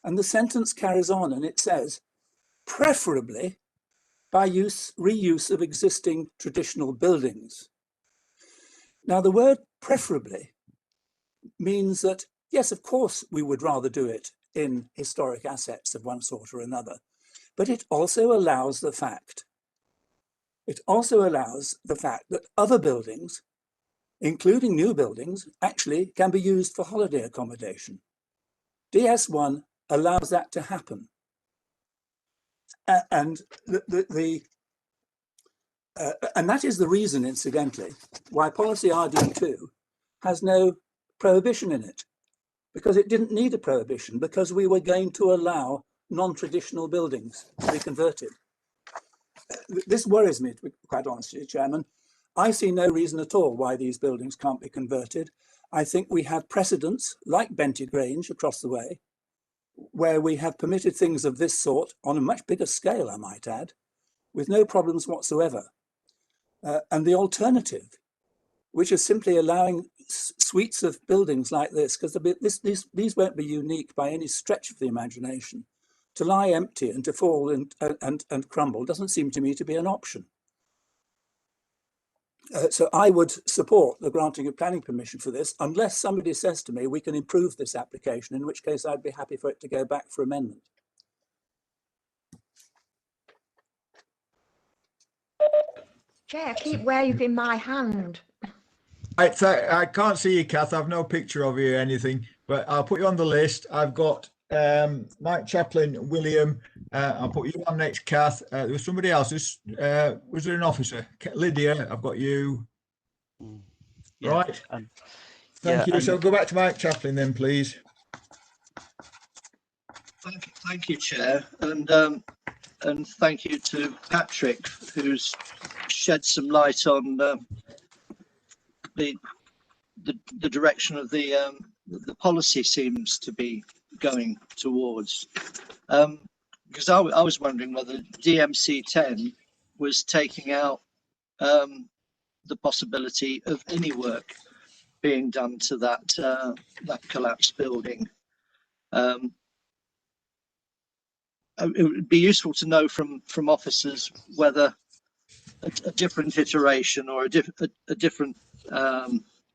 And the sentence carries on and it says, preferably by reuse of existing traditional buildings. Now, the word preferably means that, yes, of course, we would rather do it in historic assets of one sort or another, but it also allows the fact that other buildings, including new buildings, actually can be used for holiday accommodation. DS1 allows that to happen. And and that is the reason, incidentally, why policy RD2 has no prohibition in it, because it didn't need a prohibition, because we were going to allow non-traditional buildings to be converted. This worries me, to be quite honest with you, Chairman. I see no reason at all why these buildings can't be converted. I think we have precedents, like Bentley Grange across the way, where we have permitted things of this sort on a much bigger scale, I might add, with no problems whatsoever. And the alternative, which is simply allowing suites of buildings like this, because these won't be unique by any stretch of the imagination, to lie empty and to fall and crumble doesn't seem to me to be an option. So I would support the granting of planning permission for this, unless somebody says to me we can improve this application, in which case I'd be happy for it to go back for amendment. Chair, keep waving my hand. I can't see you, Kath. I've no picture of you or anything, but I'll put you on the list. I've got Mike Chaplin, William. I'll put you on next, Kath. There was somebody else. Was there an officer? Lydia, I've got you. Yeah, right. Thank you. So go back to Mike Chaplin then, please. Thank you, Chair, and thank you to Patrick, who's shed some light on the direction of the policy seems to be going towards. Because I was wondering whether DMC 10 was taking out the possibility of any work being done to that collapsed building. It would be useful to know from officers whether a different iteration or a different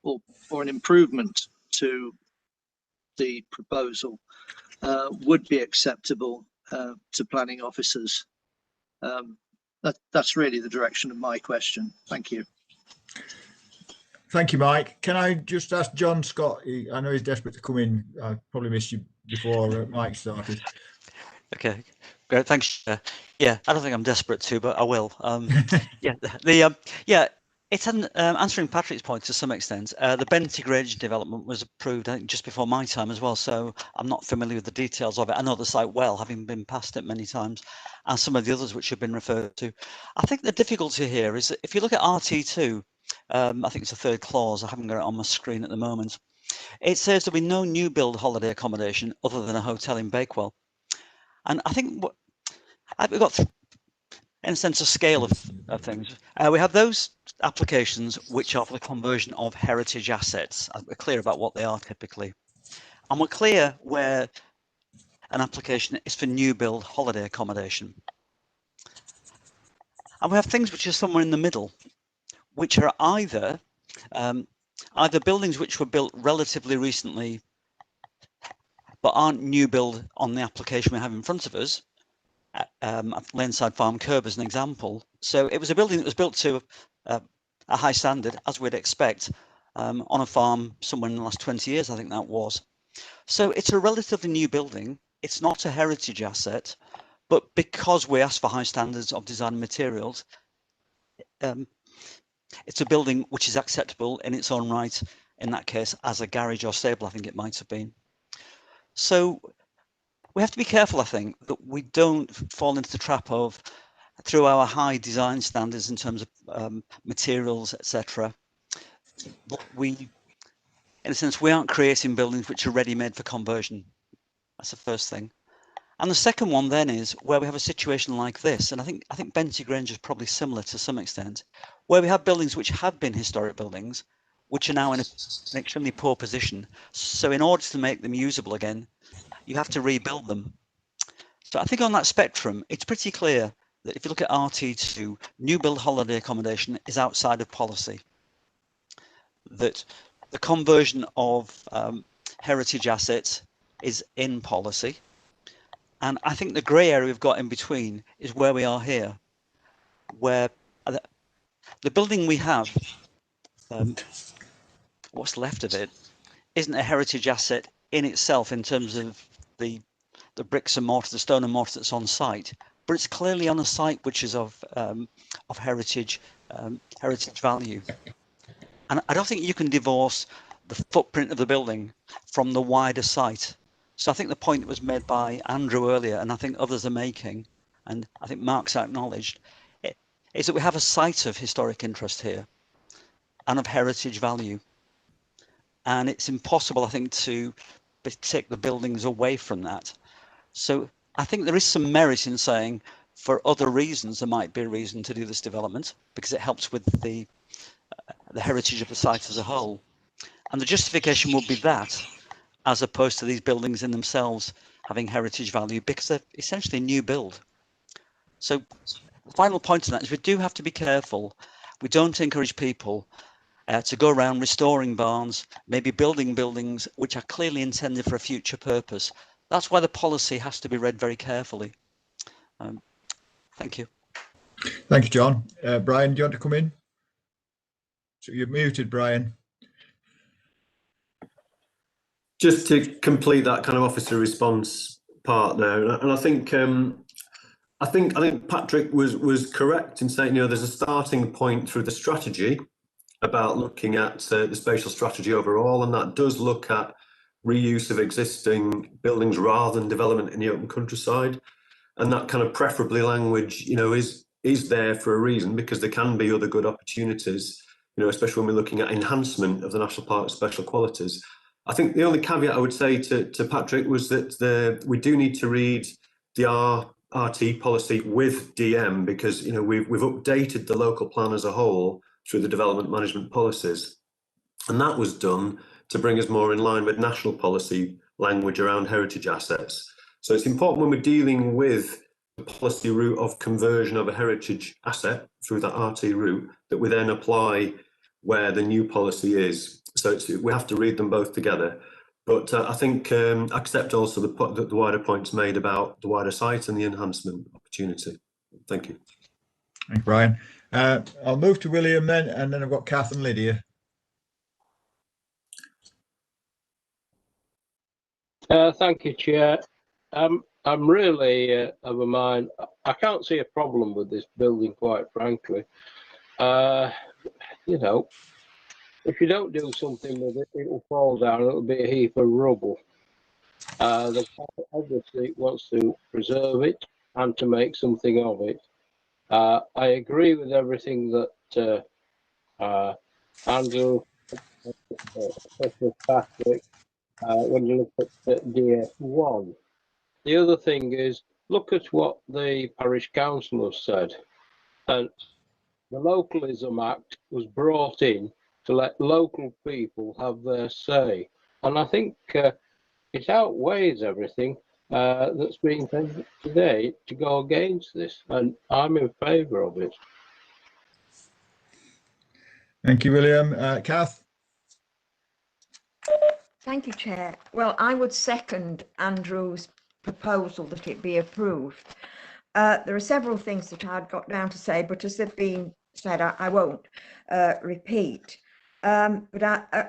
or an improvement to the proposal would be acceptable to planning officers. That's really the direction of my question. Thank you. Thank you, Mike. Can I just ask John Scott? I know he's desperate to come in. I probably missed you before Mike started. Okay, great. Thanks. Yeah, I don't think I'm desperate to, but I will. Yeah, yeah, it's answering Patrick's point to some extent. The Benty Grange development was approved, I think, just before my time as well, so I'm not familiar with the details of it. I know the site well, having been past it many times, and some of the others which have been referred to. I think the difficulty here is that if you look at RT2, I think it's the third clause, I haven't got it on my screen at the moment, it says there'll be no new build holiday accommodation other than a hotel in Bakewell. And I think we've got, in a sense, a scale of things. We have those applications which are for the conversion of heritage assets. We're clear about what they are typically. And we're clear where an application is for new build holiday accommodation. And we have things which are somewhere in the middle, which are either buildings which were built relatively recently but aren't new build on the application we have in front of us. Laneside Farm Curb as an example. So it was a building that was built to a high standard, as we'd expect, on a farm somewhere in the last 20 years, I think that was. So it's a relatively new building. It's not a heritage asset, but because we ask for high standards of design and materials, it's a building which is acceptable in its own right, in that case, as a garage or stable, I think it might have been. So we have to be careful, I think, that we don't fall into the trap of, through our high design standards in terms of materials, etc., we, in a sense, we aren't creating buildings which are ready-made for conversion. That's the first thing. And the second one then is where we have a situation like this, and I think Benty Grange is probably similar to some extent, where we have buildings which have been historic buildings, which are now in an extremely poor position. So in order to make them usable again, you have to rebuild them. So I think on that spectrum, it's pretty clear that if you look at RT2, new build holiday accommodation is outside of policy. That the conversion of heritage assets is in policy. And I think the grey area we've got in between is where we are here, where the building we have, what's left of it, isn't a heritage asset in itself in terms of the bricks and mortar, the stone and mortar that's on site, but it's clearly on a site which is of heritage value. And I don't think you can divorce the footprint of the building from the wider site. So I think the point that was made by Andrew earlier, and I think others are making, and I think Mark's acknowledged, is that we have a site of historic interest here and of heritage value. And it's impossible, I think, to take the buildings away from that. So I think there is some merit in saying, for other reasons, there might be a reason to do this development because it helps with the heritage of the site as a whole. And the justification would be that, as opposed to these buildings in themselves having heritage value because they're essentially new build. So the final point on that is we do have to be careful. We don't encourage people to go around restoring barns, maybe building buildings which are clearly intended for a future purpose. That's why the policy has to be read very carefully. Thank you. Thank you, John. Brian, do you want to come in? So you're muted, Brian. Just to complete that kind of officer response part there, and I think Patrick was correct in saying, there's a starting point through the strategy about looking at the spatial strategy overall, and that does look at reuse of existing buildings rather than development in the open countryside, and that kind of preferably language, is there for a reason, because there can be other good opportunities, especially when we're looking at enhancement of the national park's special qualities. I think the only caveat I would say to Patrick was that we do need to read the RT policy with DM, because we've updated the local plan as a whole through the development management policies, and that was done to bring us more in line with national policy language around heritage assets. So it's important when we're dealing with the policy route of conversion of a heritage asset through that RT route that we then apply where the new policy is. So we have to read them both together. But I think accept also the wider points made about the wider site and the enhancement opportunity. Thank you. Thanks, Brian. I'll move to William then, and then I've got Kath and Lydia. Thank you, Chair. I'm really of a mind. I can't see a problem with this building, quite frankly. You know, if you don't do something with it, it will fall down. It'll be a heap of rubble. The town obviously wants to preserve it and to make something of it. I agree with everything that Andrew, especially Patrick, when you look at DS1. The other thing is, look at what the parish council has said. And the Localism Act was brought in to let local people have their say. And I think it outweighs everything that's been said today to go against this. And I'm in favour of it. Thank you, William. Kath? Thank you, Chair. Well, I would second Andrew's proposal that it be approved. There are several things that I'd got down to say, but as they've been said, I won't repeat. But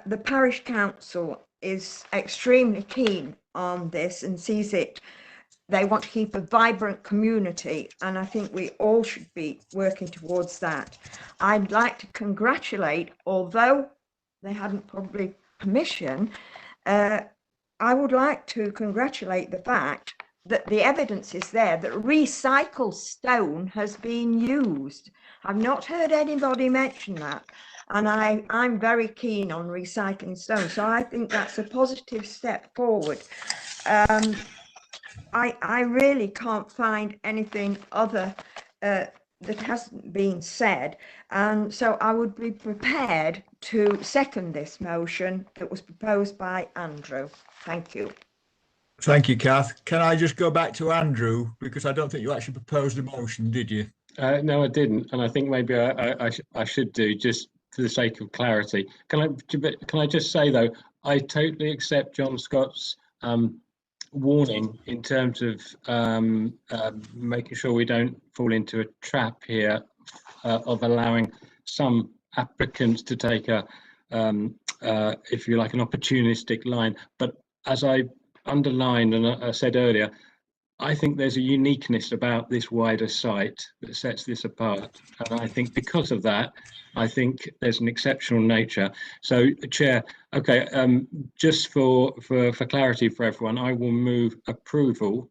the parish council is extremely keen on this and sees it. They want to keep a vibrant community, and I think we all should be working towards that. I'd like to congratulate, although they hadn't probably permission, I would like to congratulate the fact that the evidence is there that recycled stone has been used. I've not heard anybody mention that, and I'm very keen on recycling stone, so I think that's a positive step forward. I really can't find anything other that hasn't been said, and so I would be prepared to second this motion that was proposed by Andrew. Thank you. Thank you, Kath. Can I just go back to Andrew, because I don't think you actually proposed a motion, did you? No, I didn't, and I think maybe I should do, just for the sake of clarity. Can I just say though, I totally accept John Scott's warning in terms of making sure we don't fall into a trap here of allowing some applicants to take a, if you like, an opportunistic line. But as I underlined and I said earlier, I think there's a uniqueness about this wider site that sets this apart. And I think because of that, I think there's an exceptional nature. So, Chair, okay, just for clarity for everyone, I will move approval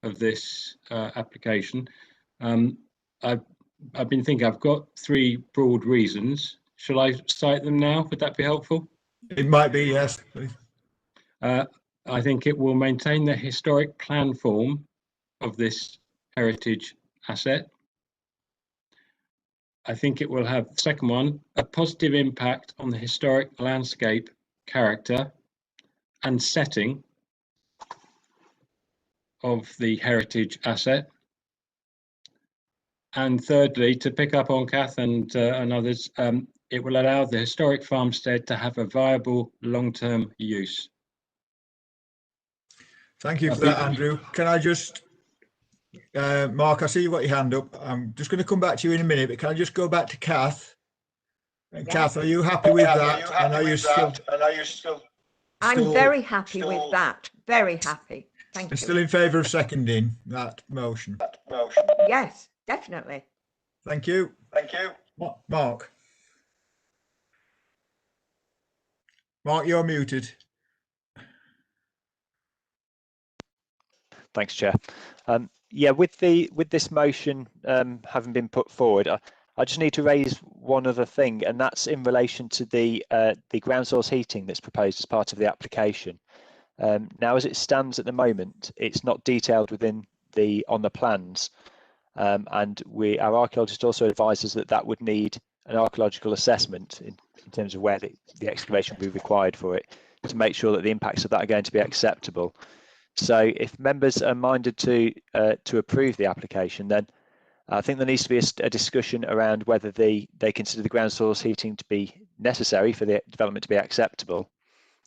of this application. I've been thinking, I've got three broad reasons. Shall I cite them now? Would that be helpful? It might be, yes, please. I think it will maintain the historic plan form of this heritage asset. I think it will have, the second one, a positive impact on the historic landscape character and setting of the heritage asset. And thirdly, to pick up on Kath and others, it will allow the historic farmstead to have a viable long-term use. Thank you for that, Andrew. Can I just, Mark, I see you've got your hand up. I'm just going to come back to you in a minute, but can I just go back to Kath? And Yeah. Kath, are you happy with that? And are you still? I'm very happy with that. Very happy. Thank you. Still in favour of seconding that motion? Yes, definitely. Thank you. Thank you. Mark. Mark, you're muted. Thanks, Chair. Yeah, with this motion having been put forward, I just need to raise one other thing, and that's in relation to the ground source heating that's proposed as part of the application. Now, as it stands at the moment, it's not detailed within on the plans, and our archaeologist also advises that would need an archaeological assessment in terms of where the excavation will be required for it, to make sure that the impacts of that are going to be acceptable. So if members are minded to approve the application, then I think there needs to be a discussion around whether they consider the ground source heating to be necessary for the development to be acceptable.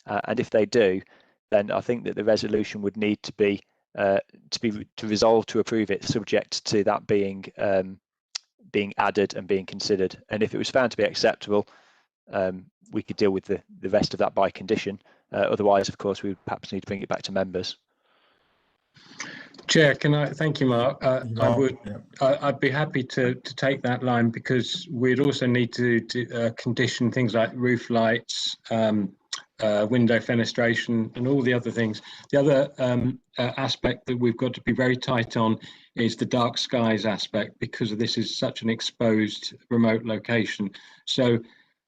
And if they do, then I think that the resolution would need to be to resolve to approve it, subject to that being added and being considered. And if it was found to be acceptable, we could deal with the rest of that by condition. Otherwise, of course, we would perhaps need to bring it back to members. Chair, can I thank you, Mark? Mark, I'd be happy to take that line, because we'd also need to condition things like roof lights, window fenestration, and all the other things. The other aspect that we've got to be very tight on is the dark skies aspect, because this is such an exposed remote location. So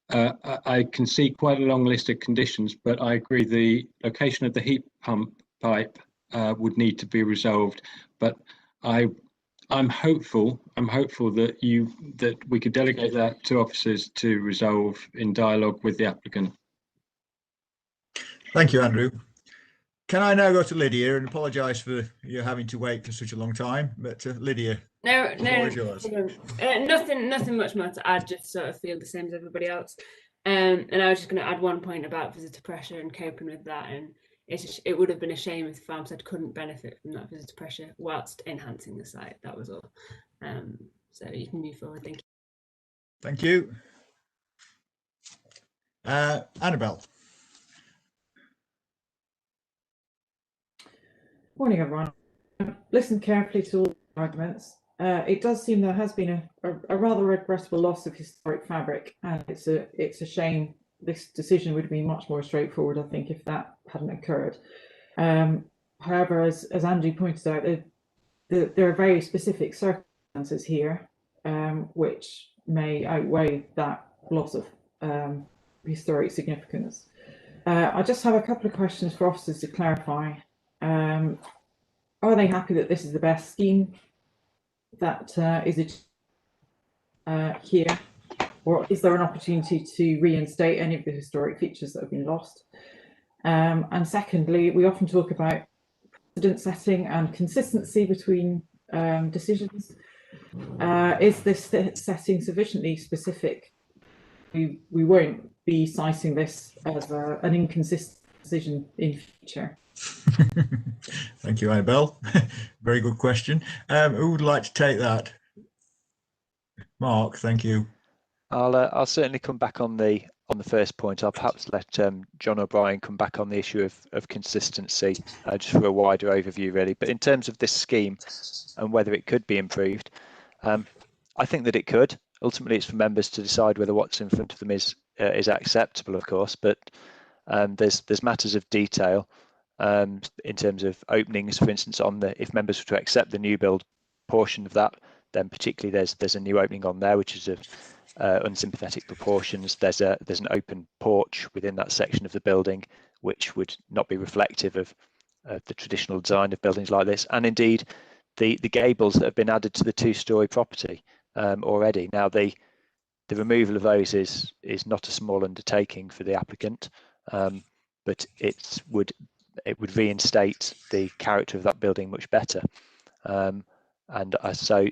I can see quite a long list of conditions, but I agree the location of the heat pump pipe would need to be resolved. But I'm hopeful that we could delegate that to officers to resolve in dialogue with the applicant. Thank you, Andrew. Can I now go to Lydia and apologise for you having to wait for such a long time? But Lydia, No, the floor is yours. nothing much more to add. Just sort of feel the same as everybody else. And I was just going to add one point about visitor pressure and coping with that. And it would have been a shame if the farmstead couldn't benefit from that visitor pressure whilst enhancing the site. That was all. So you can move forward. Thank you. Thank you. Annabelle. Morning, everyone. Listened carefully to all the arguments. It does seem there has been a rather regrettable loss of historic fabric, and it's a shame. This decision would have been much more straightforward, I think, if that hadn't occurred. However, as Andrew pointed out, there are very specific circumstances here, which may outweigh that loss of historic significance. I just have a couple of questions for officers to clarify. Are they happy that this is the best scheme that is here, or is there an opportunity to reinstate any of the historic features that have been lost? And secondly, we often talk about precedent setting and consistency between decisions. Is this setting sufficiently specific? We won't be citing this as an inconsistent decision in future. Thank you, Annabelle. Very good question. Who would like to take that? Mark, thank you. I'll certainly come back on the first point. I'll perhaps let John O'Brien come back on the issue of consistency, just for a wider overview, really. But in terms of this scheme and whether it could be improved, I think that it could. Ultimately, it's for members to decide whether what's in front of them is acceptable, of course. But there's matters of detail in terms of openings, for instance, if members were to accept the new build portion of that, then particularly there's a new opening on there which is of unsympathetic proportions. There's an open porch within that section of the building which would not be reflective of the traditional design of buildings like this, and indeed the gables that have been added to the two-storey property already. Now the removal of those is not a small undertaking for the applicant, but it would reinstate the character of that building much better. So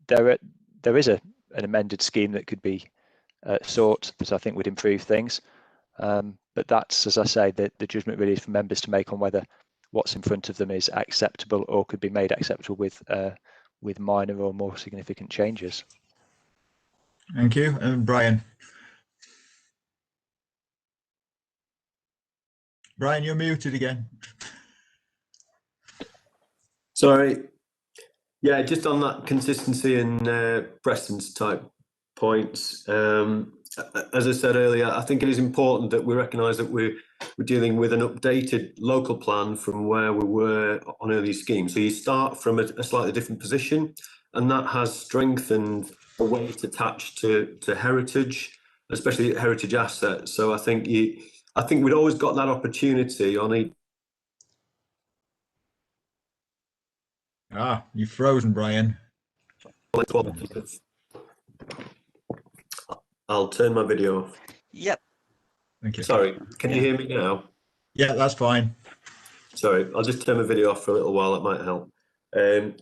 there is an amended scheme that could be sought that I think would improve things. But that's, as I say, the judgment really is for members to make on whether what's in front of them is acceptable or could be made acceptable with minor or more significant changes. Thank you. And Brian. Brian, you're muted again. Sorry. Yeah, just on that consistency and precedence type points. As I said earlier, I think it is important that we recognise that we're dealing with an updated local plan from where we were on early schemes. So you start from a slightly different position, and that has strengthened the weight attached to heritage, especially heritage assets. So I think we'd always got that opportunity on a. You've frozen, Brian. I'll turn my video off. Yep. Thank you. Sorry, can you hear me now? Yeah, that's fine. Sorry, I'll just turn my video off for a little while, that might help.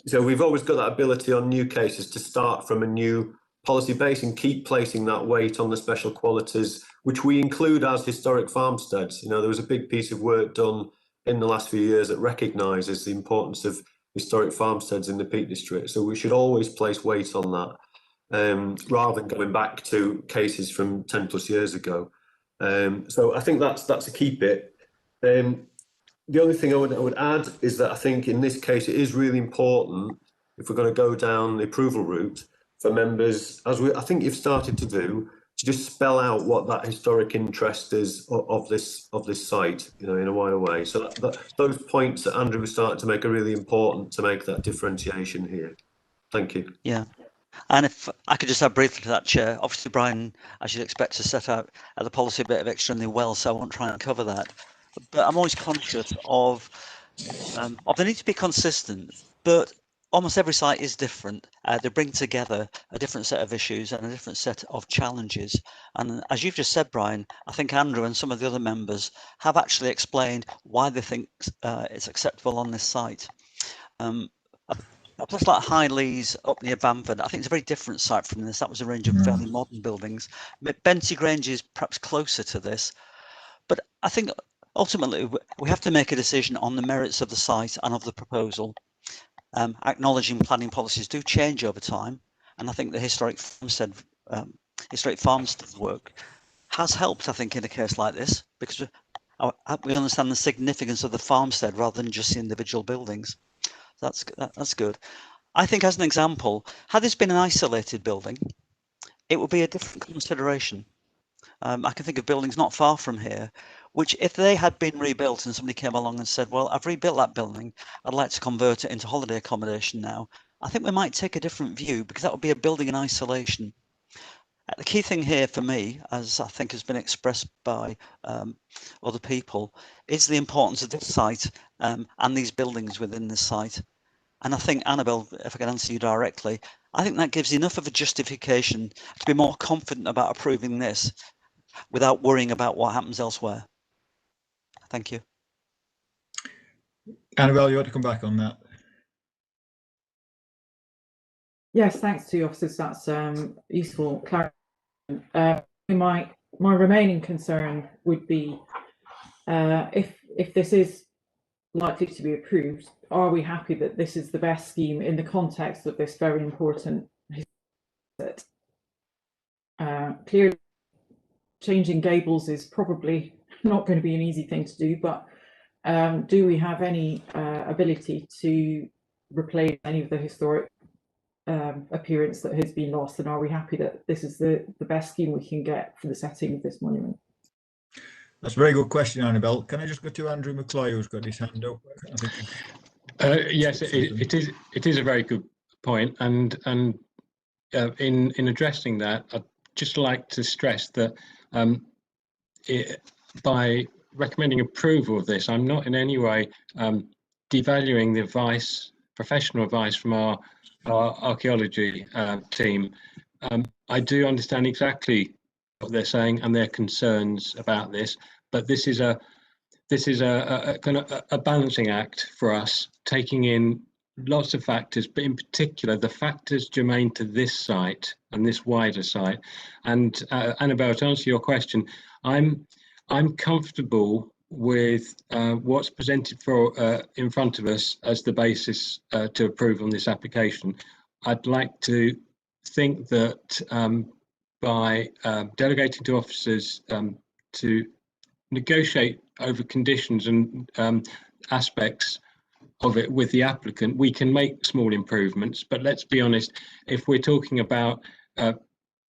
So we've always got that ability on new cases to start from a new policy base and keep placing that weight on the special qualities, which we include as historic farmsteads. You know, there was a big piece of work done in the last few years that recognises the importance of historic farmsteads in the Peak District. So we should always place weight on that, rather than going back to cases from 10 plus years ago. So I think that's a key bit. The only thing I would add is that I think in this case it is really important, if we're going to go down the approval route, for members, as I think you've started to do, to just spell out what that historic interest is of this site, you know, in a wider way. So those points that Andrew was starting to make are really important to make that differentiation here. Thank you. Yeah. And if I could just add briefly to that, Chair, obviously Brian, as you'd expect, to set out the policy a bit extremely well, so I won't try and cover that. But I'm always conscious of the need to be consistent, but almost every site is different. They bring together a different set of issues and a different set of challenges. And as you've just said, Brian, I think Andrew and some of the other members have actually explained why they think it's acceptable on this site. A place like High Lees up near Bamford, I think it's a very different site from this. That was a range of fairly modern buildings. Bentley Grange is perhaps closer to this, but I think ultimately we have to make a decision on the merits of the site and of the proposal, acknowledging planning policies do change over time, and I think the historic farmstead work has helped, I think, in a case like this, because we understand the significance of the farmstead rather than just the individual buildings. That's good. I think, as an example, had this been an isolated building, it would be a different consideration. I can think of buildings not far from here, which if they had been rebuilt and somebody came along and said, well, I've rebuilt that building, I'd like to convert it into holiday accommodation now, I think we might take a different view, because that would be a building in isolation. The key thing here for me, as I think has been expressed by other people, is the importance of this site and these buildings within this site. And I think, Annabelle, if I can answer you directly, I think that gives enough of a justification to be more confident about approving this without worrying about what happens elsewhere. Thank you. Annabelle, you want to come back on that? Yes, thanks to you, officers. That's useful clarity. My remaining concern would be if this is likely to be approved, are we happy that this is the best scheme in the context of this very important asset? Clearly, changing gables is probably not going to be an easy thing to do, but do we have any ability to replace any of the historic appearance that has been lost, and are we happy that this is the best scheme we can get for the setting of this monument? That's a very good question, Annabelle. Can I just go to Andrew McCloy, who's got his hand up? Yes, it is a very good point, and in addressing that, I'd just like to stress that by recommending approval of this, I'm not in any way devaluing the advice, professional advice from our archaeology team. I do understand exactly what they're saying and their concerns about this, but this is a kind of a balancing act for us, taking in lots of factors, but in particular the factors germane to this site and this wider site. And Annabelle, to answer your question, I'm comfortable with what's presented in front of us as the basis to approve on this application. I'd like to think that by delegating to officers to negotiate over conditions and aspects of it with the applicant, we can make small improvements. But let's be honest, if we're talking about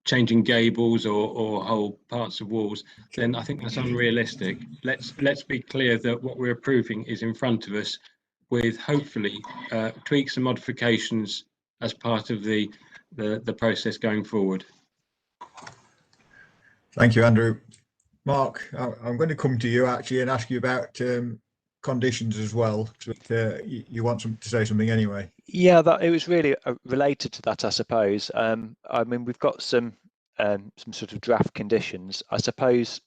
changing gables or whole parts of walls, then I think that's unrealistic. Let's be clear that what we're approving is in front of us, with hopefully tweaks and modifications as part of the process going forward. Thank you, Andrew. Mark, I'm going to come to you actually and ask you about conditions as well. But you want to say something anyway? Yeah, it was really related to that, I suppose. I mean, we've got some sort of draft conditions. I suppose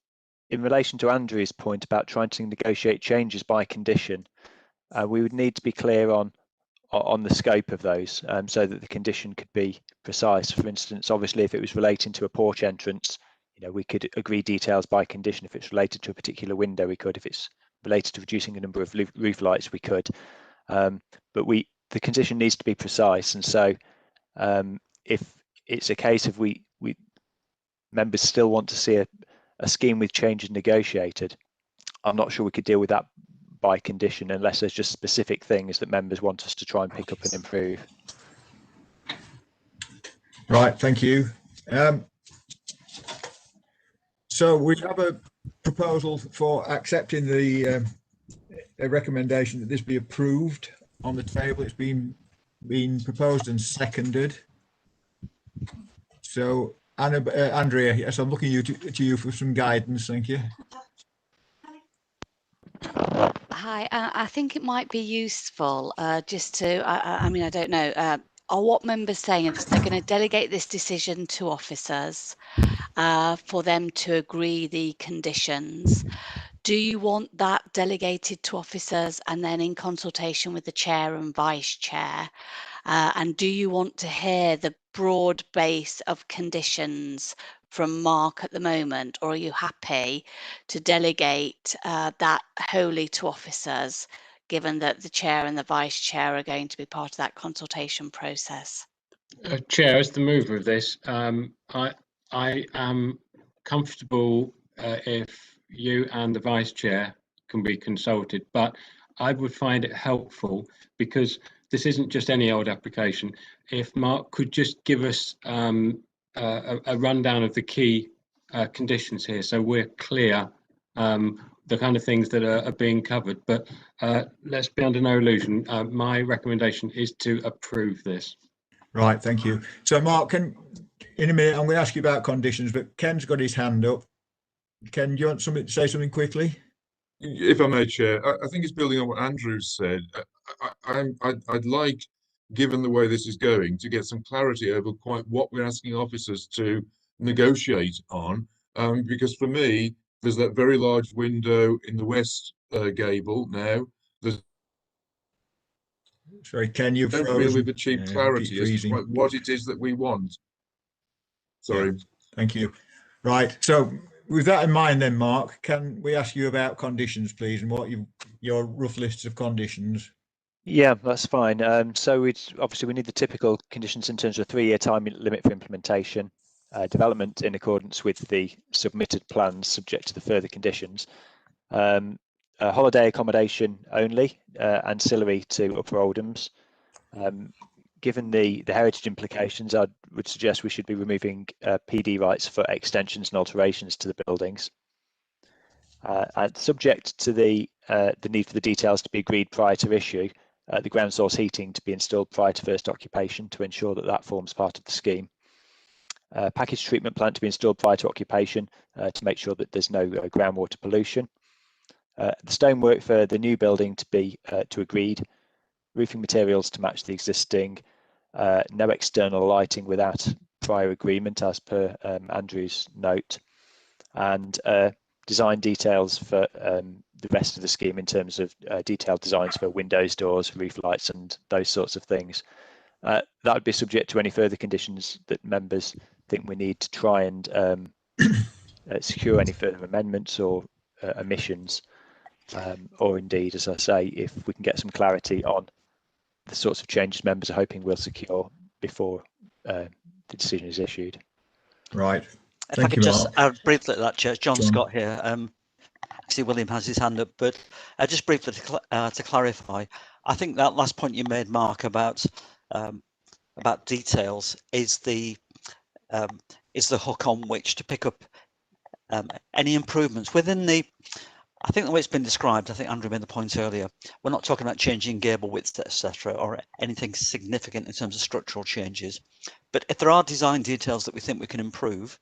in relation to Andrew's point about trying to negotiate changes by condition, we would need to be clear on the scope of those, so that the condition could be precise. For instance, obviously, if it was relating to a porch entrance, we could agree details by condition. If it's related to a particular window, we could. If it's related to reducing a number of roof lights, we could. But the condition needs to be precise, and so if it's a case of we members still want to see a scheme with changes negotiated, I'm not sure we could deal with that by condition unless there's just specific things that members want us to try and pick up and improve. Right, thank you. So we have a proposal for accepting the a recommendation that this be approved on the table. It's been proposed and seconded. So Andrea, yes, I'm looking to you for some guidance. Thank you. Hi, I think it might be useful just to, I mean, I don't know, are what members saying is they're going to delegate this decision to officers for them to agree the conditions. Do you want that delegated to officers and then in consultation with the chair and vice chair? And do you want to hear the broad base of conditions from Mark at the moment, or are you happy to delegate that wholly to officers, given that the chair and the vice chair are going to be part of that consultation process? Chair, as the mover of this, I am comfortable if you and the vice chair can be consulted, but I would find it helpful, because this isn't just any old application, if Mark could just give us a rundown of the key conditions here, so we're clear the kind of things that are being covered. But let's be under no illusion, my recommendation is to approve this. Right, thank you. So Mark, in a minute I'm going to ask you about conditions, but Ken's got his hand up. Ken, do you want to say something quickly? If I may, Chair, I think it's building on what Andrew said. I'd like, given the way this is going, to get some clarity over quite what we're asking officers to negotiate on, because for me, there's that very large window in the west gable now. Sorry, Ken, you've don't frozen. feel we've achieved clarity as to what it is that we want. Sorry. Yeah, thank you. Right, so with that in mind then, Mark, can we ask you about conditions, please, and what your rough lists of conditions? Yeah, that's fine. So obviously we need the typical conditions in terms of 3-year time limit for implementation, development in accordance with the submitted plans subject to the further conditions, holiday accommodation only, ancillary to Upper Oldhams. Given the heritage implications, I would suggest we should be removing PD rights for extensions and alterations to the buildings. And subject to the need for the details to be agreed prior to issue, the ground source heating to be installed prior to first occupation to ensure that that forms part of the scheme. Package treatment plant to be installed prior to occupation to make sure that there's no groundwater pollution. The stonework for the new building to be to agreed. Roofing materials to match the existing. No external lighting without prior agreement, as per Andrew's note. And design details for the rest of the scheme in terms of detailed designs for windows, doors, roof lights, and those sorts of things. That would be subject to any further conditions that members think we need to try and secure any further amendments or omissions, or indeed, as I say, if we can get some clarity on the sorts of changes members are hoping we'll secure before the decision is issued. Right. If I could just add briefly to that, Chair, John Scott here. I see William has his hand up, but just briefly to clarify, I think that last point you made, Mark, about details is the hook on which to pick up any improvements within the. I think the way it's been described, I think Andrew made the point earlier, we're not talking about changing gable widths, etc., or anything significant in terms of structural changes. But if there are design details that we think we can improve,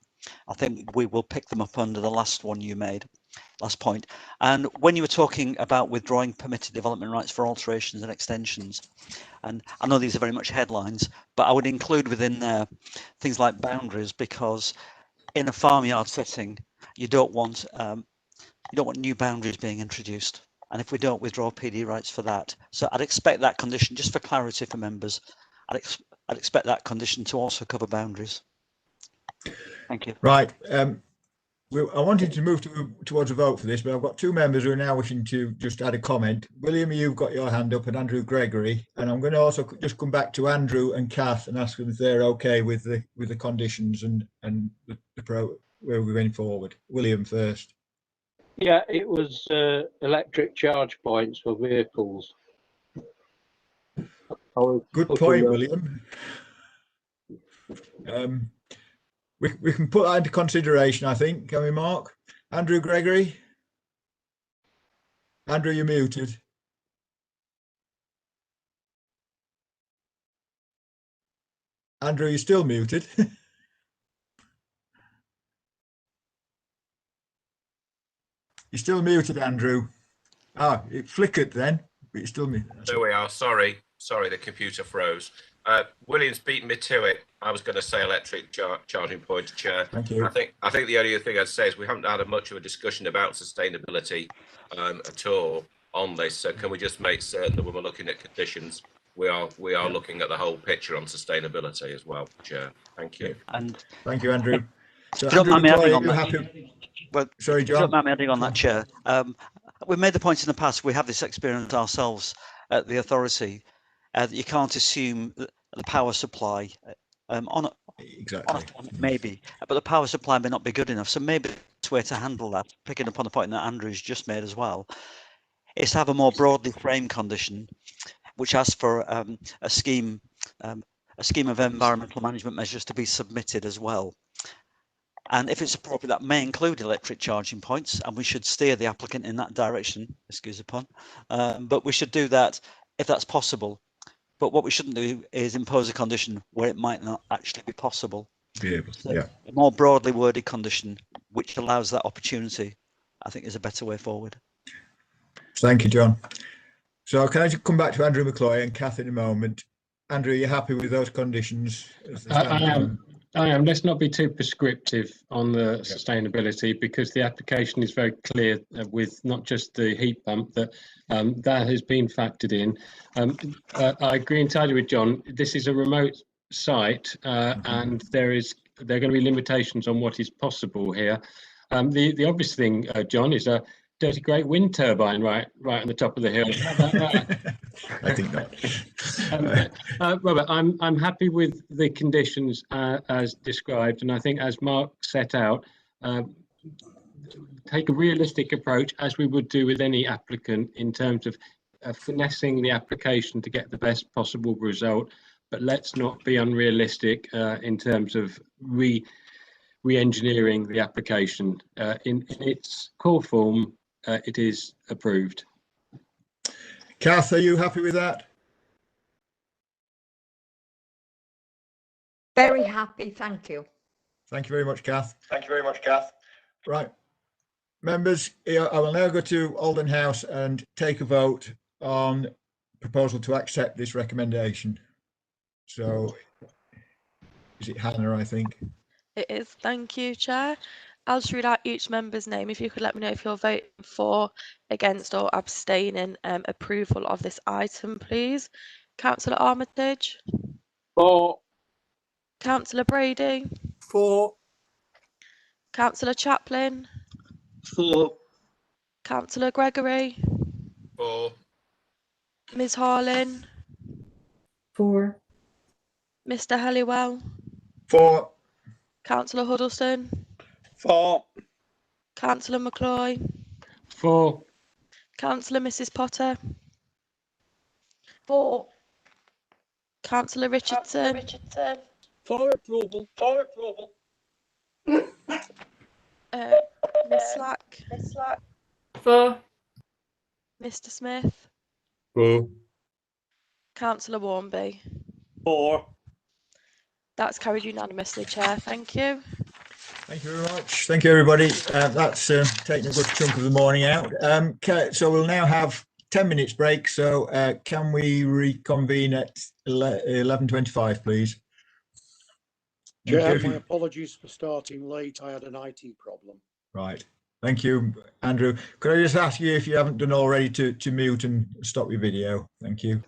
I think we will pick them up under the last one you made, last point. And when you were talking about withdrawing permitted development rights for alterations and extensions, and I know these are very much headlines, but I would include within there things like boundaries, because in a farmyard setting, you don't want new boundaries being introduced, and if we don't withdraw PD rights for that, so I'd expect that condition, just for clarity for members, I'd expect that condition to also cover boundaries. Thank you. Right. I wanted to move towards a vote for this, but I've got two members who are now wishing to just add a comment. William, you've got your hand up, and Andrew Gregory, and I'm going to also just come back to Andrew and Kath and ask them if they're okay with the conditions and the where we're going forward. William first. Yeah, it was electric charge points for vehicles. Good point, William. We can put that into consideration, I think. Can we, Mark? Andrew Gregory? Andrew, you're muted. Andrew, you're still muted. You're still muted, Andrew. Ah, it flickered then, but you're still muted. There we are. Sorry, the computer froze. William's beaten me to it. I was going to say electric charging point, Chair. Thank you. I think the only other thing I'd say is we haven't had much of a discussion about sustainability at all on this. So can we just make certain that when we're looking at conditions, we are looking at the whole picture on sustainability as well, Chair. Thank you. And thank you, Andrew. So, don't mind me adding on that. Happy? Well, sorry, John. Don't mind me adding on that, Chair. We've made the point in the past. We have this experience ourselves at the authority that you can't assume that the power supply exactly maybe, but the power supply may not be good enough. So maybe the way to handle that, picking up on the point that Andrew's just made as well, is to have a more broadly framed condition, which asks for a scheme of environmental management measures to be submitted as well. And if it's appropriate, that may include electric charging points, and we should steer the applicant in that direction, excuse the pun. But we should do that if that's possible. But what we shouldn't do is impose a condition where it might not actually be possible. Be able to, So yeah. a more broadly worded condition, which allows that opportunity, I think is a better way forward. Thank you, John. So can I just come back to Andrew McCloy and Kath in a moment? Andrew, are you happy with those conditions? I am. Let's not be too prescriptive on the sustainability, because the application is very clear with not just the heat pump that that has been factored in. I agree entirely with John. This is a remote site, and there are going to be limitations on what is possible here. The obvious thing, John, is a dirty great wind turbine right on the top of the hill. How about that? I think not. Robert, I'm happy with the conditions as described, and I think as Mark set out, take a realistic approach as we would do with any applicant in terms of finessing the application to get the best possible result, but let's not be unrealistic in terms of re-engineering the application. In its core form, it is approved. Kath, are you happy with that? Very happy, thank you. Thank you very much, Kath. Thank you very much, Kath. Right. Members, I will now go to Alden House and take a vote on proposal to accept this recommendation. So, is it Hannah, I think? It is. Thank you, Chair. I'll just read out each member's name. If you could let me know if you're voting for, against, or abstaining approval of this item, please. Councillor Armitage. For. Councillor Brady. For. Councillor Chaplin. For. Councillor Gregory. For. Ms Harlin. For. Mr Helliwell. For. Councillor Huddleston. For. Councillor McCloy. For. Councillor Mrs Potter. For. Councillor Richardson. For approval. For approval. Ms Slack. For. Mr Smith. For. Councillor Warmby. For. That's carried unanimously, Chair. Thank you. Thank you very much. Thank you, everybody. That's taking a good chunk of the morning out. So we'll now have 10 minutes break. So can we reconvene at 11:25, please? Chair, my apologies for starting late. I had an IT problem. Right. Thank you, Andrew. Could I just ask you, if you haven't done already, to mute and stop your video? Thank you.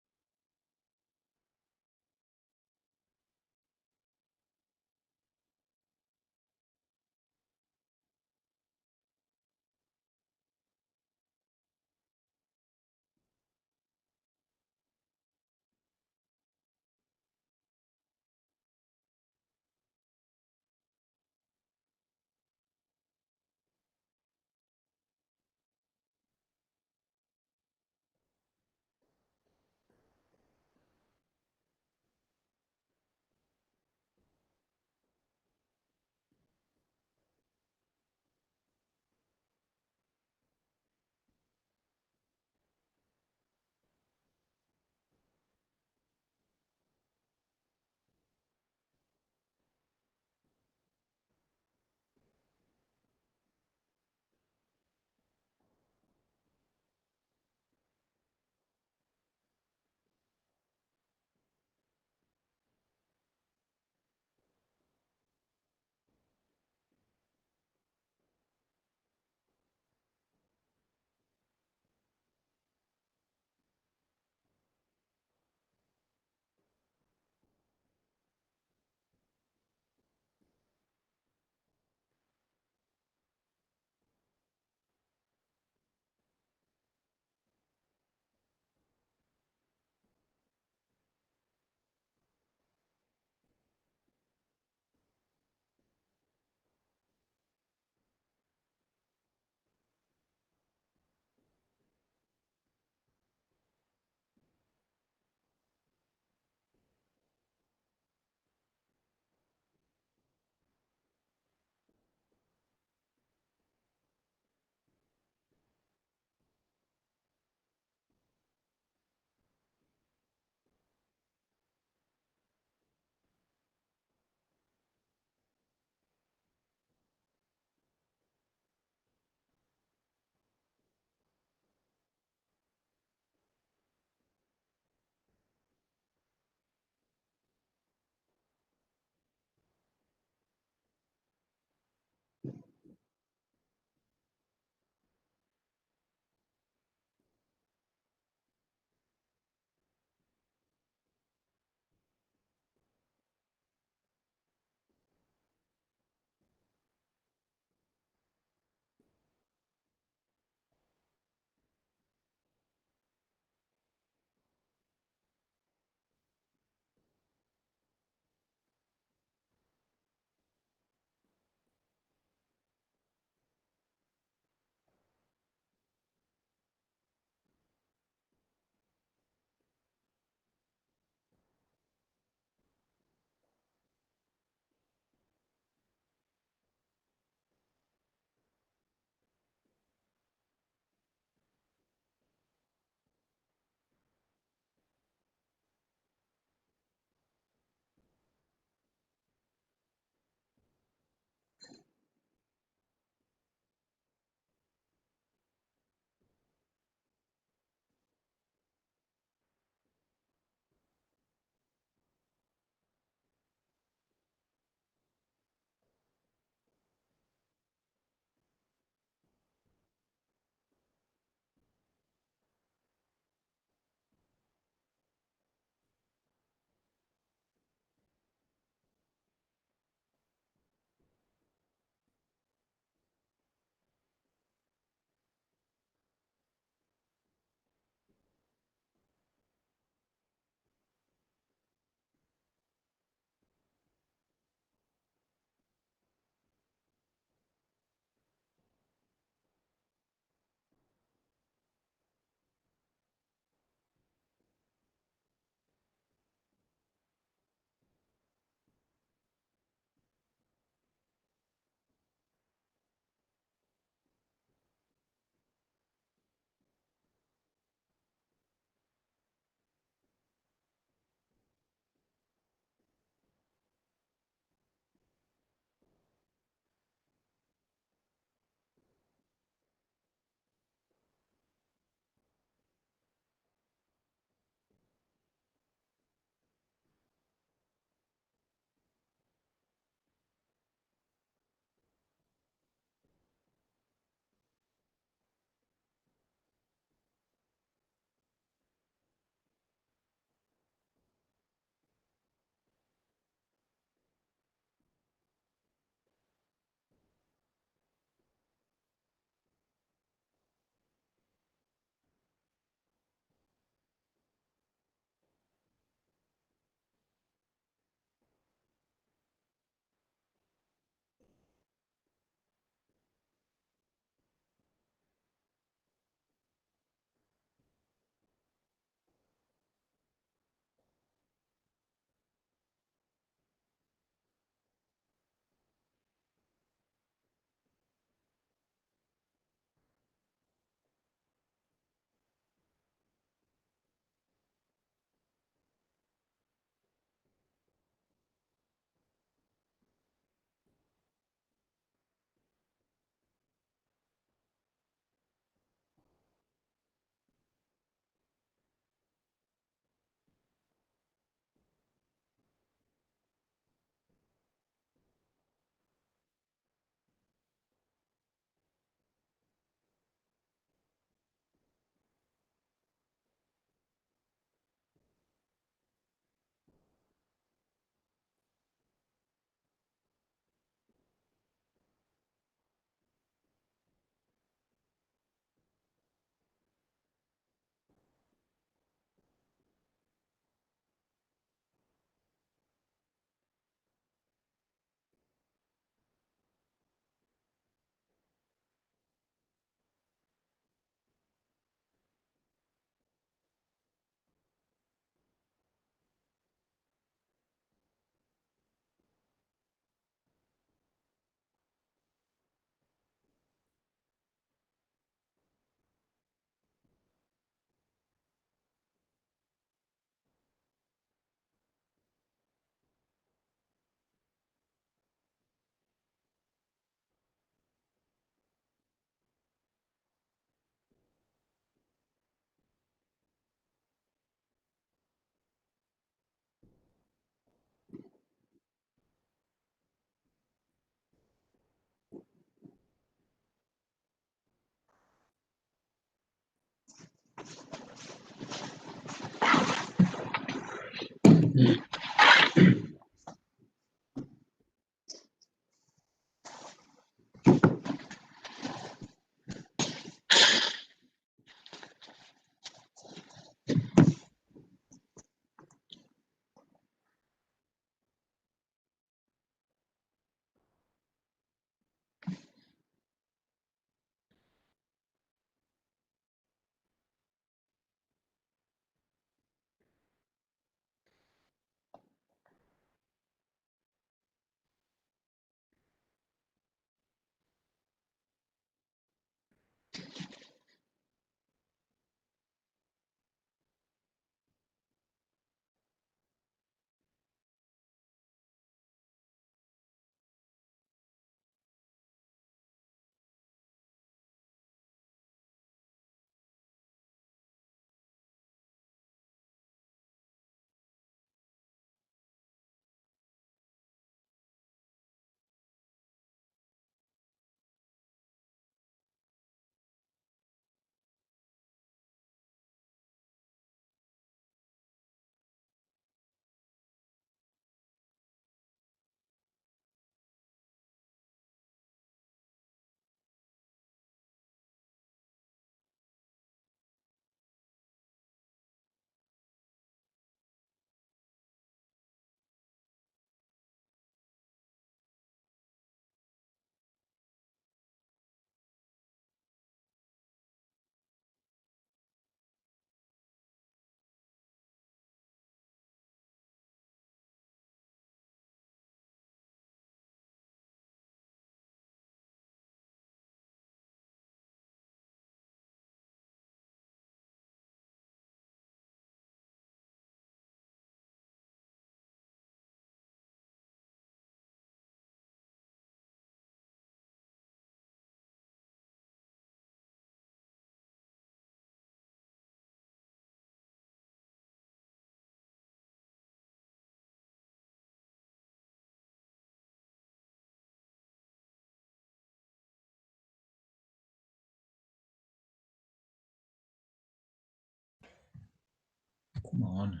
Come on.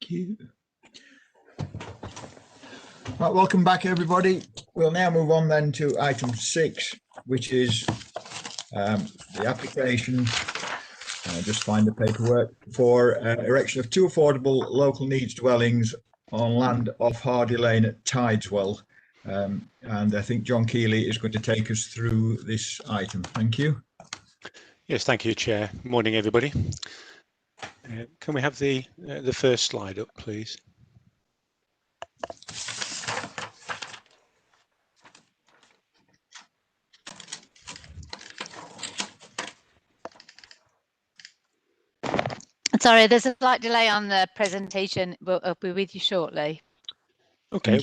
Thank you. Right, welcome back, everybody. We'll now move on then to item 6, which is the application. Just find the paperwork for erection of 2 affordable local needs dwellings on land off Hardy Lane at Tideswell. And I think John Keeley is going to take us through this item. Thank you. Yes, thank you, Chair. Morning, everybody. Can we have the first slide up, please? Sorry, there's a slight delay on the presentation, but I'll be with you shortly. Okay,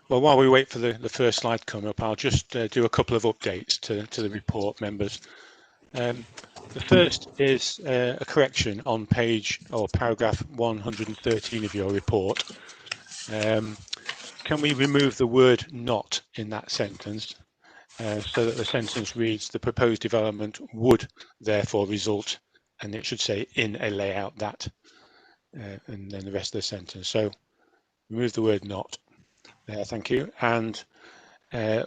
well, while we wait for the first slide to come up, I'll just do a couple of updates to the report, members. The first is a correction on page or paragraph 113 of your report. Can we remove the word "not" in that sentence so that the sentence reads, "The proposed development would therefore result," and it should say "in a layout that," and then the rest of the sentence. So remove the word "not" there, thank you. And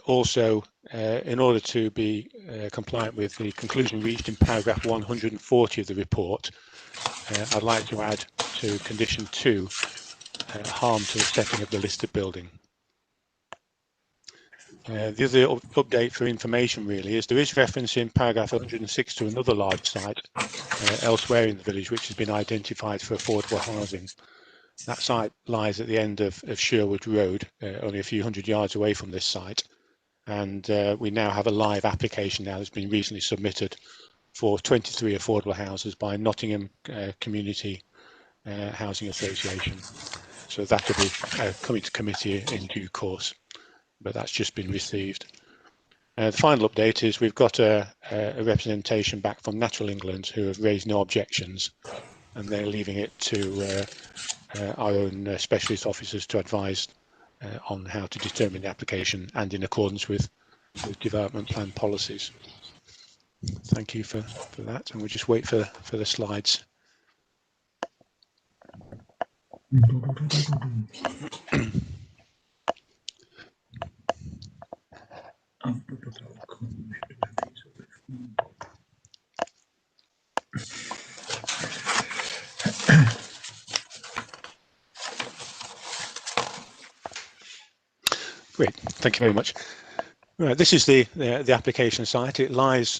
also, in order to be compliant with the conclusion reached in paragraph 140 of the report, I'd like to add to condition 2, harm to the setting of the listed building. The other update for information really is there is reference in paragraph 106 to another large site elsewhere in the village which has been identified for affordable housing. That site lies at the end of Sherwood Road, only a few hundred yards away from this site. And we now have a live application now that's been recently submitted for 23 affordable houses by Nottingham Community Housing Association. So that will be coming to committee in due course, but that's just been received. The final update is we've got a representation back from Natural England who have raised no objections, and they're leaving it to our own specialist officers to advise on how to determine the application and in accordance with development plan policies. Thank you for that, and we'll just wait for the slides. Great, thank you very much. Right, this is the application site. It lies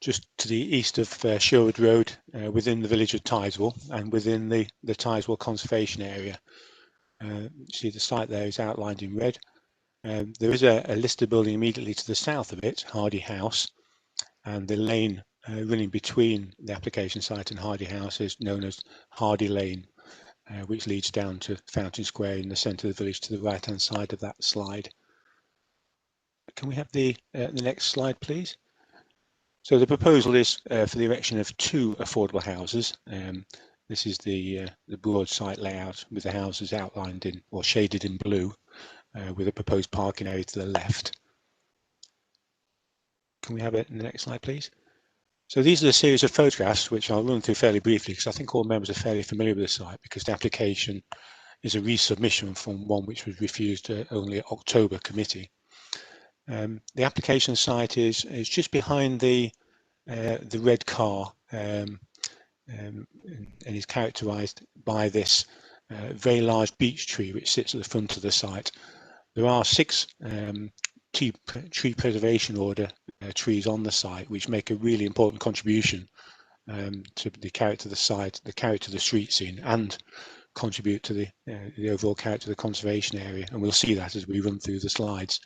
just to the east of Sherwood Road, within the village of Tideswell and within the Tideswell conservation area. You see the site there is outlined in red. There is a listed building immediately to the south of it, Hardy House, and the lane running between the application site and Hardy House is known as Hardy Lane, which leads down to Fountain Square in the centre of the village to the right hand side of that slide. Can we have the next slide, please? So the proposal is for the erection of 2 affordable houses. This is the broad site layout with the houses outlined in or shaded in blue, with a proposed parking area to the left. Can we have it in the next slide, please? So these are a series of photographs which I'll run through fairly briefly because I think all members are fairly familiar with the site because the application is a resubmission from one which was refused only at October committee. The application site is just behind the red car and is characterised by this very large beech tree which sits at the front of the site. There are 6 tree preservation order trees on the site which make a really important contribution to the character of the site, the character of the street scene, and contribute to the overall character of the conservation area, and we'll see that as we run through the slides.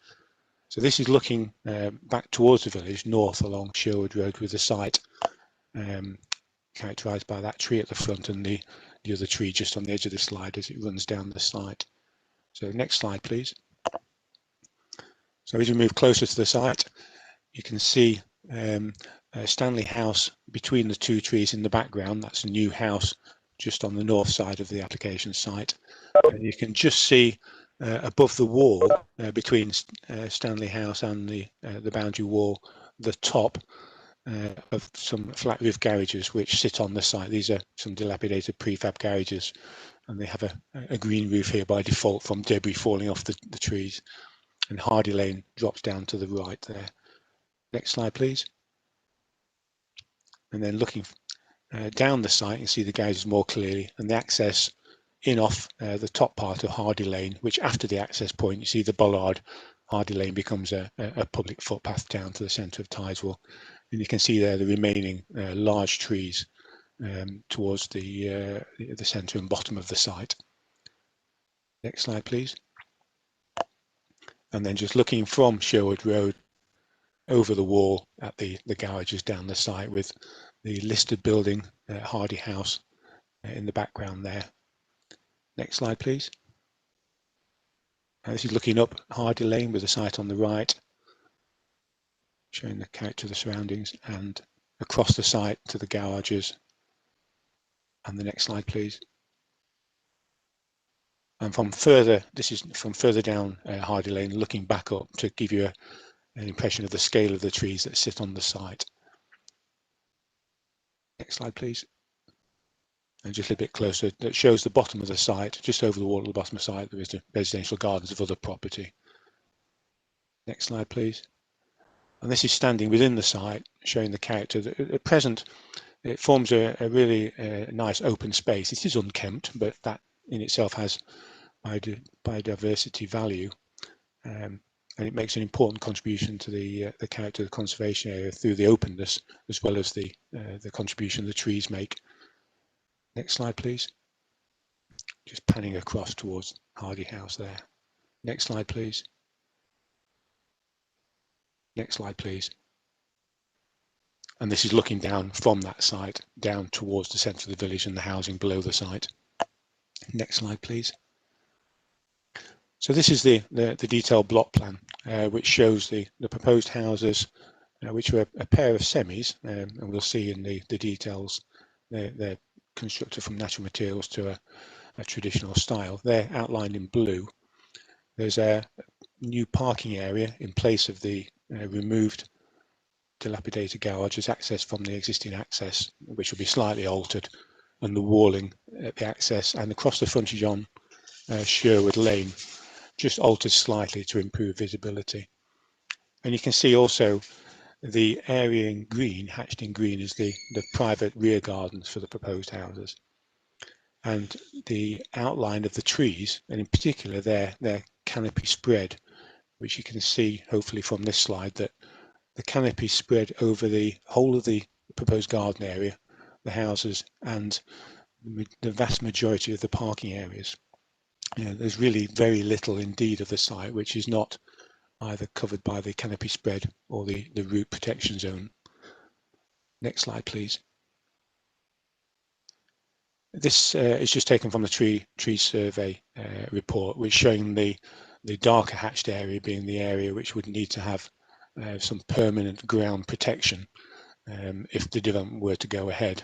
So this is looking back towards the village, north along Sherwood Road, with the site characterised by that tree at the front and the other tree just on the edge of the slide as it runs down the site. So next slide, please. So as we move closer to the site, you can see Stanley House between the 2 trees in the background. That's a new house just on the north side of the application site. You can just see above the wall between Stanley House and the boundary wall, the top of some flat roof garages which sit on the site. These are some dilapidated prefab garages, and they have a green roof here by default from debris falling off the trees. And Hardy Lane drops down to the right there. Next slide, please. And then looking down the site, you can see the garages more clearly, and the access in off the top part of Hardy Lane, which after the access point, you see the bollard. Hardy Lane becomes a public footpath down to the centre of Tideswell. And you can see there the remaining large trees towards the centre and bottom of the site. Next slide, please. And then just looking from Sherwood Road over the wall at the garages down the site with the listed building, Hardy House, in the background there. Next slide, please. This is looking up Hardy Lane with the site on the right, showing the character of the surroundings, and across the site to the garages. And the next slide, please. And from further, this is from further down Hardy Lane, looking back up to give you an impression of the scale of the trees that sit on the site. Next slide, please. And just a little bit closer, that shows the bottom of the site, just over the wall at the bottom of the site, there is the residential gardens of other property. Next slide, please. And this is standing within the site, showing the character that at present it forms a really nice open space. It is unkempt, but that in itself has biodiversity value, and it makes an important contribution to the character of the conservation area through the openness, as well as the contribution the trees make. Next slide, please. Just panning across towards Hardy House there. Next slide, please. Next slide, please. And this is looking down from that site, down towards the centre of the village and the housing below the site. Next slide, please. So this is the detailed block plan, which shows the proposed houses, which are a pair of semis, and we'll see in the details they're constructed from natural materials to a traditional style. They're outlined in blue. There's a new parking area in place of the removed dilapidated garages, access from the existing access, which will be slightly altered, and the walling at the access and across the frontage on Sherwood Lane just altered slightly to improve visibility. And you can see also the area in green, hatched in green, is the private rear gardens for the proposed houses. And the outline of the trees, and in particular their canopy spread, which you can see hopefully from this slide, that the canopy spread over the whole of the proposed garden area, the houses, and the vast majority of the parking areas. There's really very little indeed of the site which is not either covered by the canopy spread or the root protection zone. Next slide, please. This is just taken from the tree survey report, which showing the darker hatched area being the area which would need to have some permanent ground protection if the development were to go ahead.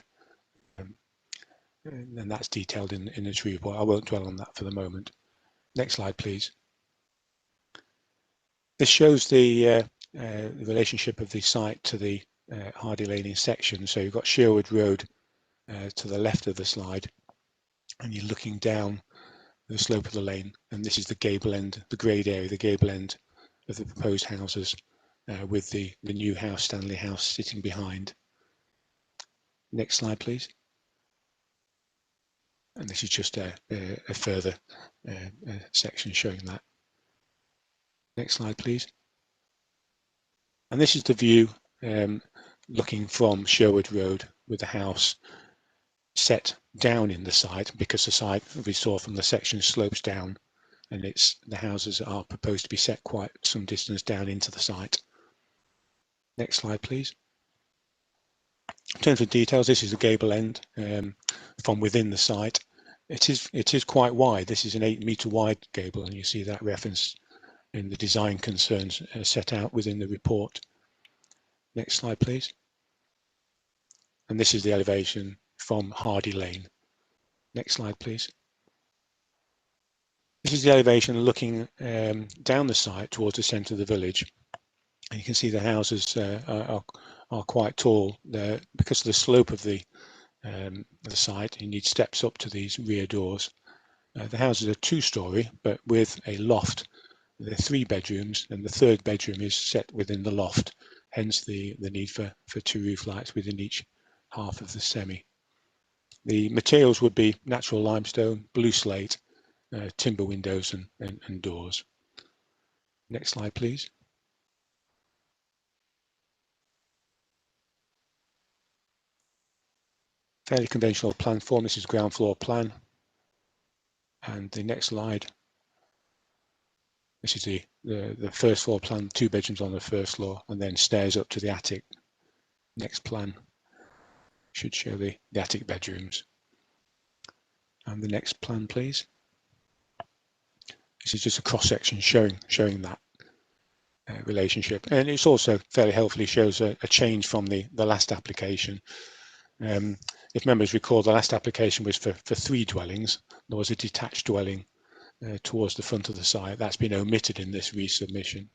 And that's detailed in the tree report. I won't dwell on that for the moment. Next slide, please. This shows the relationship of the site to the Hardy Lane section. So you've got Sherwood Road to the left of the slide, and you're looking down the slope of the lane, and this is the gable end, the grade area, the gable end of the proposed houses, with the new house, Stanley House, sitting behind. Next slide, please. And this is just a further section showing that. Next slide, please. And this is the view looking from Sherwood Road, with the house set down in the site, because the site, we saw from the section, slopes down, and the houses are proposed to be set quite some distance down into the site. Next slide, please. In terms of details, this is the gable end from within the site. It is quite wide. This is an 8-metre wide gable, and you see that reference in the design concerns set out within the report. Next slide, please. And this is the elevation from Hardy Lane. Next slide, please. This is the elevation looking down the site towards the centre of the village. And you can see the houses are quite tall there because of the slope of the site. You need steps up to these rear doors. The houses are 2-storey, but with a loft. There are 3 bedrooms, and the 3rd bedroom is set within the loft, hence the need for 2 roof lights within each half of the semi. The materials would be natural limestone, blue slate, timber windows and doors. Next slide, please. Fairly conventional plan form. This is ground floor plan. And the next slide. This is the first floor plan, 2 bedrooms on the first floor, and then stairs up to the attic. Next plan should show the attic bedrooms. And the next plan, please. This is just a cross section showing that relationship, and it's also fairly helpfully shows a change from the last application. If members recall, the last application was for 3 dwellings. There was a detached dwelling towards the front of the site. That's been omitted in this resubmission,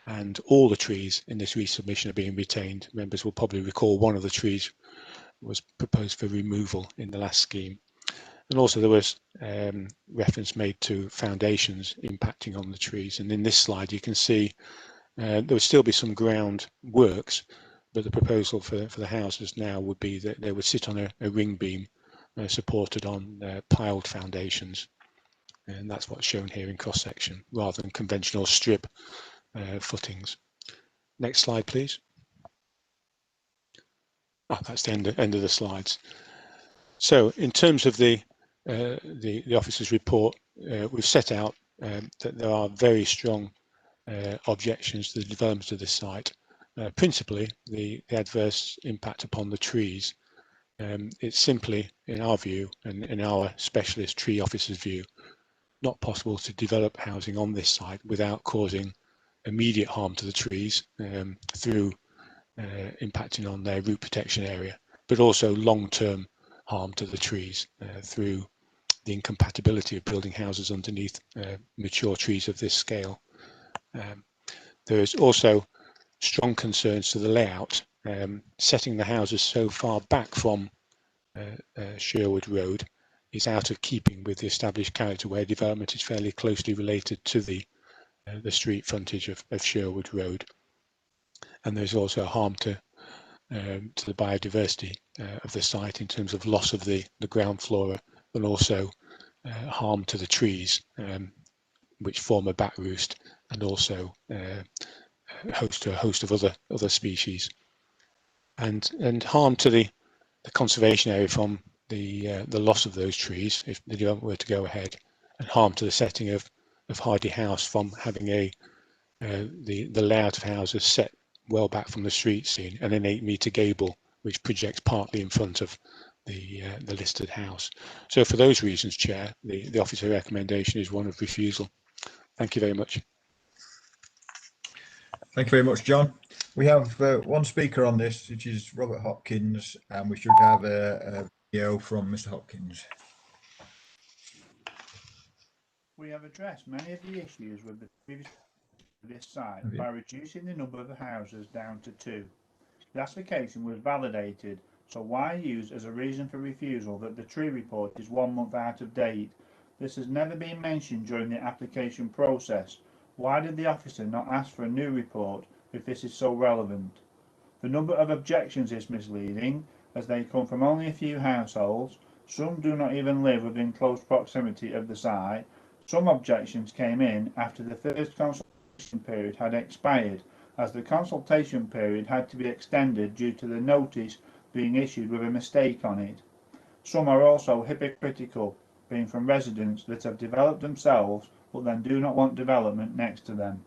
and all the trees in this resubmission are being retained. Members will probably recall one of the trees was proposed for removal in the last scheme, and also there was reference made to foundations impacting on the trees. And in this slide you can see there would still be some ground works, but the proposal for the houses now would be that they would sit on a ring beam supported on piled foundations. And that's what's shown here in cross section, rather than conventional strip footings. Next slide, please. Oh, that's the end of the slides. So in terms of the officer's report, we've set out that there are very strong objections to the development of this site, principally the adverse impact upon the trees. It's simply, in our view, and in our specialist tree officer's view, not possible to develop housing on this site without causing immediate harm to the trees through impacting on their root protection area, but also long-term harm to the trees through the incompatibility of building houses underneath mature trees of this scale. There is also strong concerns to the layout. Setting the houses so far back from Sherwood Road is out of keeping with the established character where development is fairly closely related to the street frontage of Sherwood Road. And there's also harm to the biodiversity of the site in terms of loss of the ground flora, and also harm to the trees which form a bat roost and also host a host of other species, and harm to the conservation area from the loss of those trees if the development were to go ahead, and harm to the setting of Hardy House from having the layout of houses set well back from the street scene and an 8-metre gable which projects partly in front of the listed house. So for those reasons, Chair, the officer recommendation is one of refusal. Thank you very much. Thank you very much, John. We have one speaker on this, which is Robert Hopkins, and we should have a video from Mr. Hopkins. We have addressed many of the issues with the previous this site by reducing the number of the houses down to 2. The application was validated, so why use as a reason for refusal that the tree report is 1 month out of date? This has never been mentioned during the application process. Why did the officer not ask for a new report if this is so relevant? The number of objections is misleading, as they come from only a few households. Some do not even live within close proximity of the site. Some objections came in after the first consultation period had expired, as the consultation period had to be extended due to the notice being issued with a mistake on it. Some are also hypocritical, being from residents that have developed themselves but then do not want development next to them.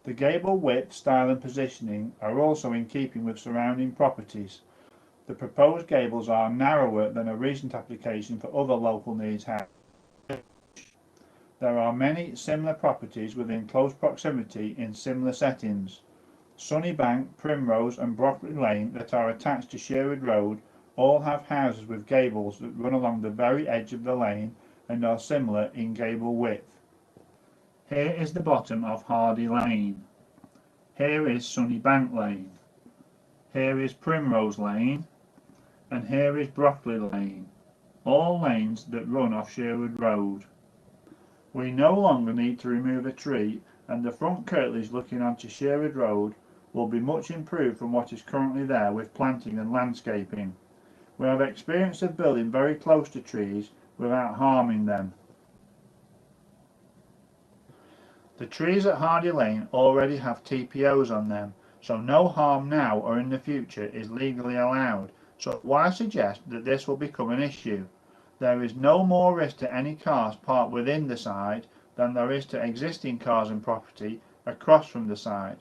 The gable width, style and positioning are also in keeping with surrounding properties. The proposed gables are narrower than a recent application for other local needs houses. There are many similar properties within close proximity in similar settings. Sunnybank, Primrose and Brockley Lane that are attached to Sherwood Road all have houses with gables that run along the very edge of the lane and are similar in gable width. Here is the bottom of Hardy Lane. Here is Sunnybank Lane. Here is Primrose Lane. And here is Broccoli Lane. All lanes that run off Sherwood Road. We no longer need to remove a tree, and the front curtilage looking onto Sherwood Road will be much improved from what is currently there with planting and landscaping. We have experience of building very close to trees without harming them. The trees at Hardy Lane already have TPOs on them, so no harm now or in the future is legally allowed, so why suggest that this will become an issue? There is no more risk to any cars parked within the site than there is to existing cars and property across from the site,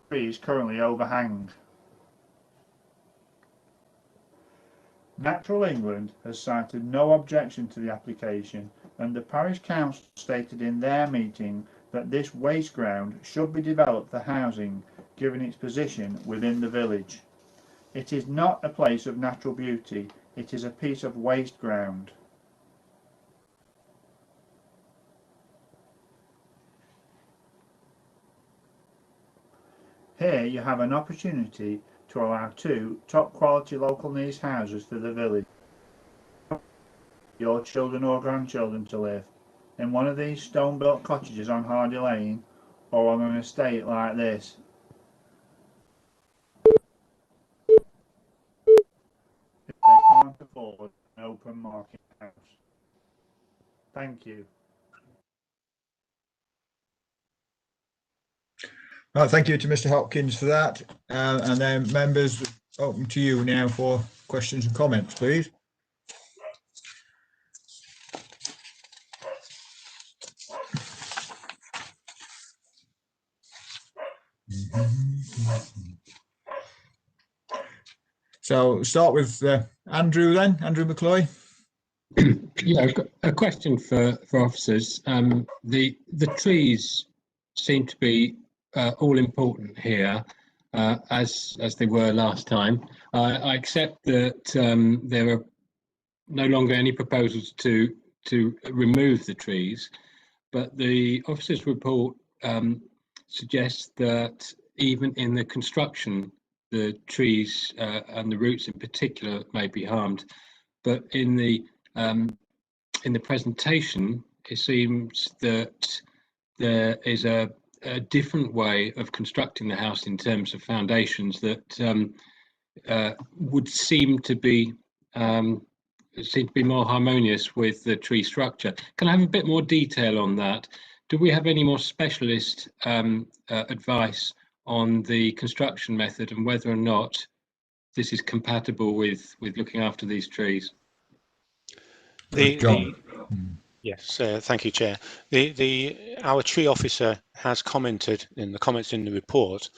where trees currently overhang. Natural England has cited no objection to the application, and the Parish Council stated in their meeting that this waste ground should be developed for housing, given its position within the village. It is not a place of natural beauty, it is a piece of waste ground. Here you have an opportunity to allow 2 top quality local needs houses for the village. Your children or grandchildren to live in one of these stone built cottages on Hardy Lane or on an estate like this. If they can't afford an open market house. Thank you. Right, thank you to Mr. Hopkins for that. And then members, open to you now for questions and comments, please. So start with Andrew then, Andrew McCloy. Yeah, I've got a question for officers. The trees seem to be all important here, as they were last time. I accept that there are no longer any proposals to remove the trees, but the officers' report suggests that even in the construction, the trees and the roots in particular may be harmed. But in the presentation, it seems that there is a different way of constructing the house in terms of foundations that would seem to be more harmonious with the tree structure. Can I have a bit more detail on that? Do we have any more specialist advice on the construction method and whether or not this is compatible with looking after these trees? Yes, thank you, Chair. Our tree officer has commented, in the comments in the report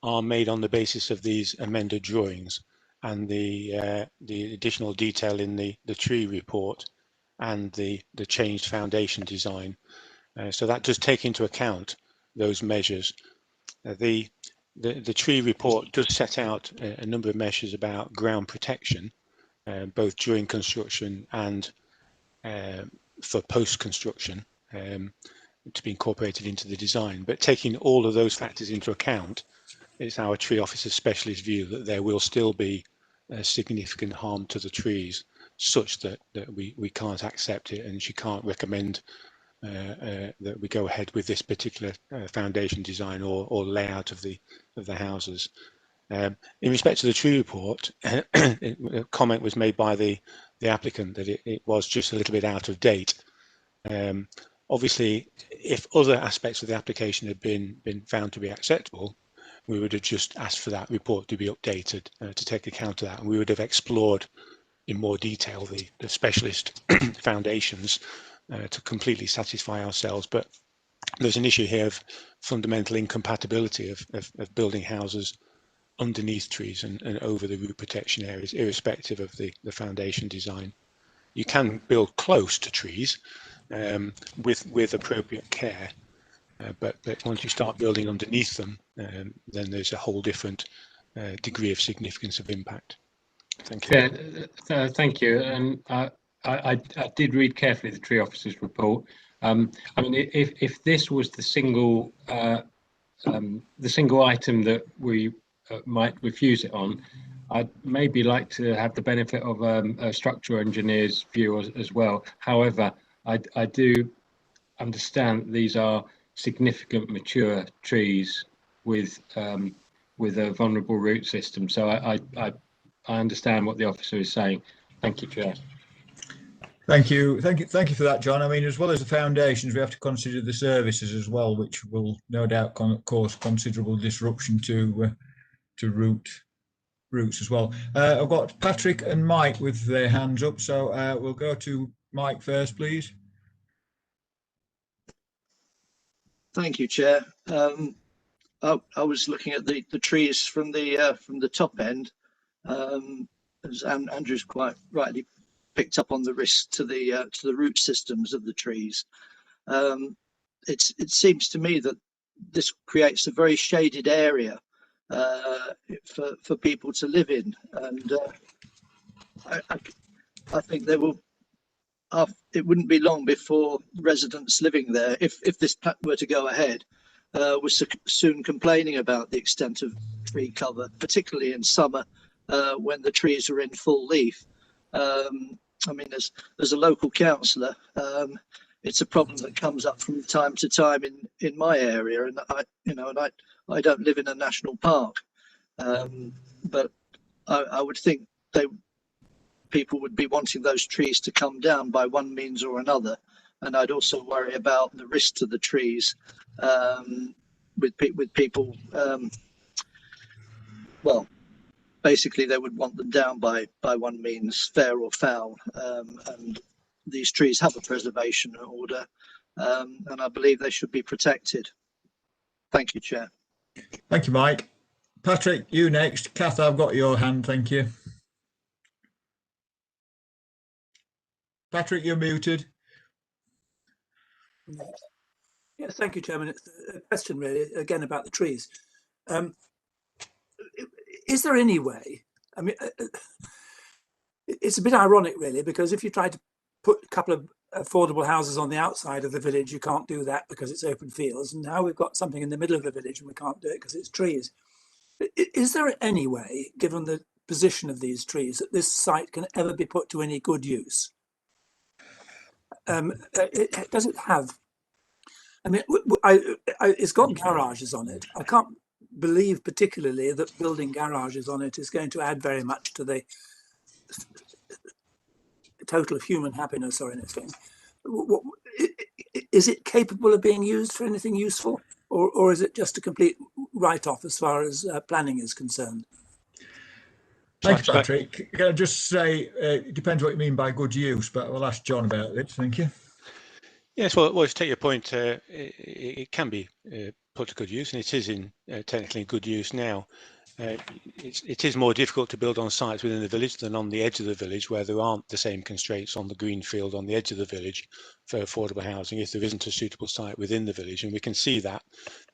are made on the basis of these amended drawings and the additional detail in the tree report and the changed foundation design. So that does take into account those measures. The tree report does set out a number of measures about ground protection, both during construction and for post-construction, to be incorporated into the design. But taking all of those factors into account, it's our tree officer's specialist view that there will still be significant harm to the trees, such that we can't accept it, and she can't recommend that we go ahead with this particular foundation design or layout of the houses. In respect to the tree report, a comment was made by the applicant that it was just a little bit out of date. Obviously, if other aspects of the application had been found to be acceptable, we would have just asked for that report to be updated to take account of that, and we would have explored in more detail the specialist foundations to completely satisfy ourselves. But there's an issue here of fundamental incompatibility of building houses underneath trees and over the root protection areas, irrespective of the foundation design. You can build close to trees with appropriate care, but once you start building underneath them, then there's a whole different degree of significance of impact. Thank you. Yeah, thank you. And I did read carefully the tree officer's report. I mean, if this was the single the single item that we might refuse it on, I'd maybe like to have the benefit of a structural engineer's view as well. However, I do understand these are significant mature trees with a vulnerable root system. So I understand what the officer is saying. Thank you, Chair. Thank you for that, John. I mean, as well as the foundations, we have to consider the services as well, which will no doubt cause considerable disruption to roots as well. I've got Patrick and Mike with their hands up, so we'll go to Mike first, please. Thank you, Chair. I was looking at the trees from the top end, as Andrew's quite rightly picked up on the risk to the root systems of the trees. It seems to me that this creates a very shaded area for people to live in, and I think there will. It wouldn't be long before residents living there, if this were to go ahead, was soon complaining about the extent of tree cover, particularly in summer when the trees are in full leaf. I mean, as a local councillor, it's a problem that comes up from time to time in my area, and I don't live in a national park, but I would think people would be wanting those trees to come down by one means or another, and I'd also worry about the risk to the trees with people. Well, basically, they would want them down by one means, fair or foul, and these trees have a preservation order, and I believe they should be protected. Thank you, Chair. Thank you, Mike. Patrick, you next. Kath, I've got your hand. Thank you. Patrick, you're muted. Yes, thank you, Chairman. It's a question really, again, about the trees. Is there any way, I mean, it's a bit ironic really, because if you try to put a couple of affordable houses on the outside of the village, you can't do that because it's open fields. And now we've got something in the middle of the village and we can't do it because it's trees. Is there any way, given the position of these trees, that this site can ever be put to any good use? Does it have, I mean, it's got garages on it. I can't believe particularly that building garages on it is going to add very much to the total human happiness or anything. Is it capable of being used for anything useful, or is it just a complete write-off as far as planning is concerned? Thanks, Patrick. Can I just say, it depends what you mean by good use, but we'll ask John about it. Thank you. Yes, well, to take your point, it can be put to good use, and it is in technically good use now. It is more difficult to build on sites within the village than on the edge of the village, where there aren't the same constraints on the green field on the edge of the village for affordable housing if there isn't a suitable site within the village. And we can see that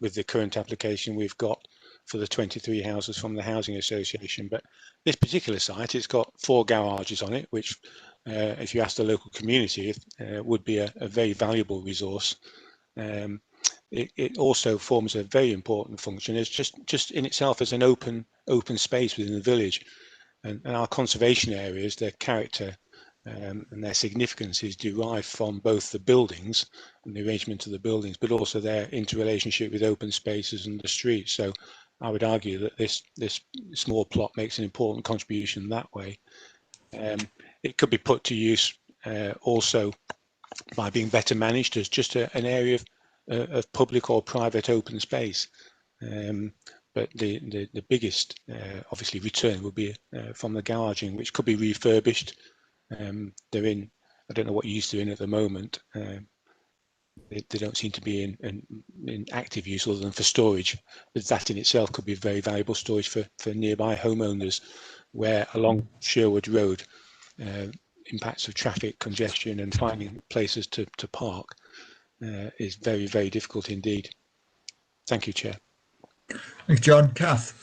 with the current application we've got for the 23 houses from the Housing Association. But this particular site, it's got 4 garages on it, which if you ask the local community, would be a very valuable resource. It also forms a very important function as just in itself as an open space within the village, and our conservation areas, their character and their significance is derived from both the buildings and the arrangement of the buildings, but also their interrelationship with open spaces and the streets. So I would argue that this small plot makes an important contribution that way. It could be put to use also by being better managed as just an area of public or private open space. But the biggest obviously return would be from the garaging, which could be refurbished. They're in, I don't know what use they're in at the moment. They don't seem to be in active use other than for storage, but that in itself could be very valuable storage for nearby homeowners, where along Sherwood Road, impacts of traffic congestion and finding places to park is very, very difficult indeed. Thank you, Chair. Thanks, John. Kath.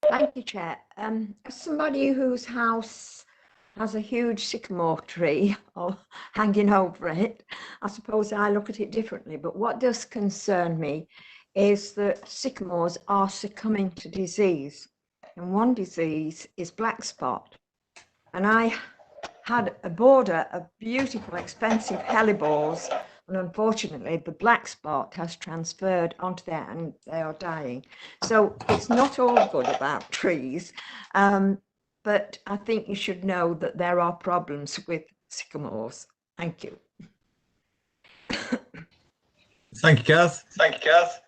Thank you, Chair. As somebody whose house has a huge sycamore tree hanging over it. I suppose I look at it differently, but what does concern me is that sycamores are succumbing to disease. And one disease is black spot. And I had a border of beautiful, expensive hellebores, and unfortunately the black spot has transferred onto there and they are dying. So it's not all good about trees, but I think you should know that there are problems with sycamores. Thank you. Thank you, Kath. Thank you, Kath.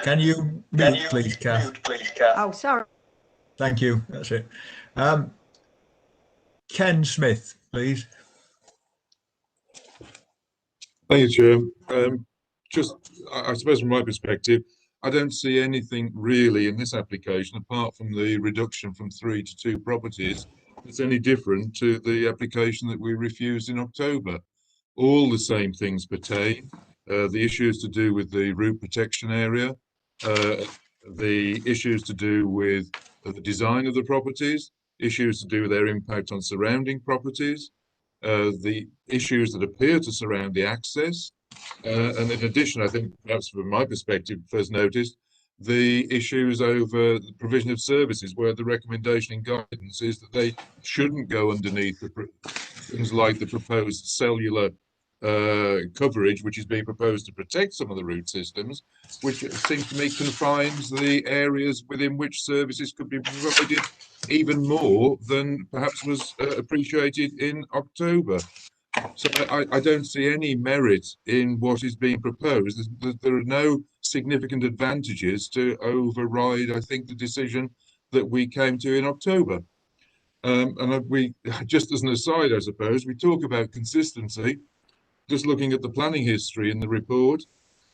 Can you mute, please, Kath? Mute, please, Kath. Oh, sorry. Thank you. That's it. Ken Smith, please. Thank you, Chair. Just, I suppose from my perspective, I don't see anything really in this application apart from the reduction from 3 to 2 properties that's any different to the application that we refused in October. All the same things pertain. The issues to do with the root protection area, the issues to do with the design of the properties, issues to do with their impact on surrounding properties, the issues that appear to surround the access, and in addition, I think perhaps from my perspective, first noticed, the issues over the provision of services, where the recommendation in guidance is that they shouldn't go underneath things like the proposed cellular coverage, which is being proposed to protect some of the root systems, which seems to me confines the areas within which services could be provided even more than perhaps was appreciated in October. So I don't see any merit in what is being proposed. There are no significant advantages to override, I think, the decision that we came to in October. And we, just as an aside, I suppose, we talk about consistency. Just looking at the planning history in the report,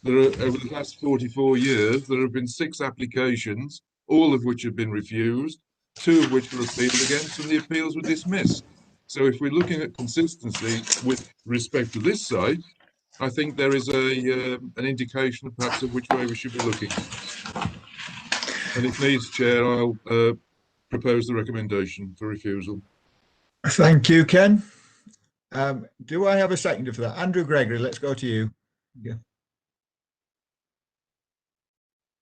there are, over the last 44 years, there have been 6 applications, all of which have been refused, 2 of which were appealed against, and the appeals were dismissed. So if we're looking at consistency with respect to this site, I think there is an indication perhaps of which way we should be looking. And if needs, Chair, I'll propose the recommendation for refusal. Thank you, Ken. Do I have a seconder for that? Andrew Gregory, let's go to you. Yeah.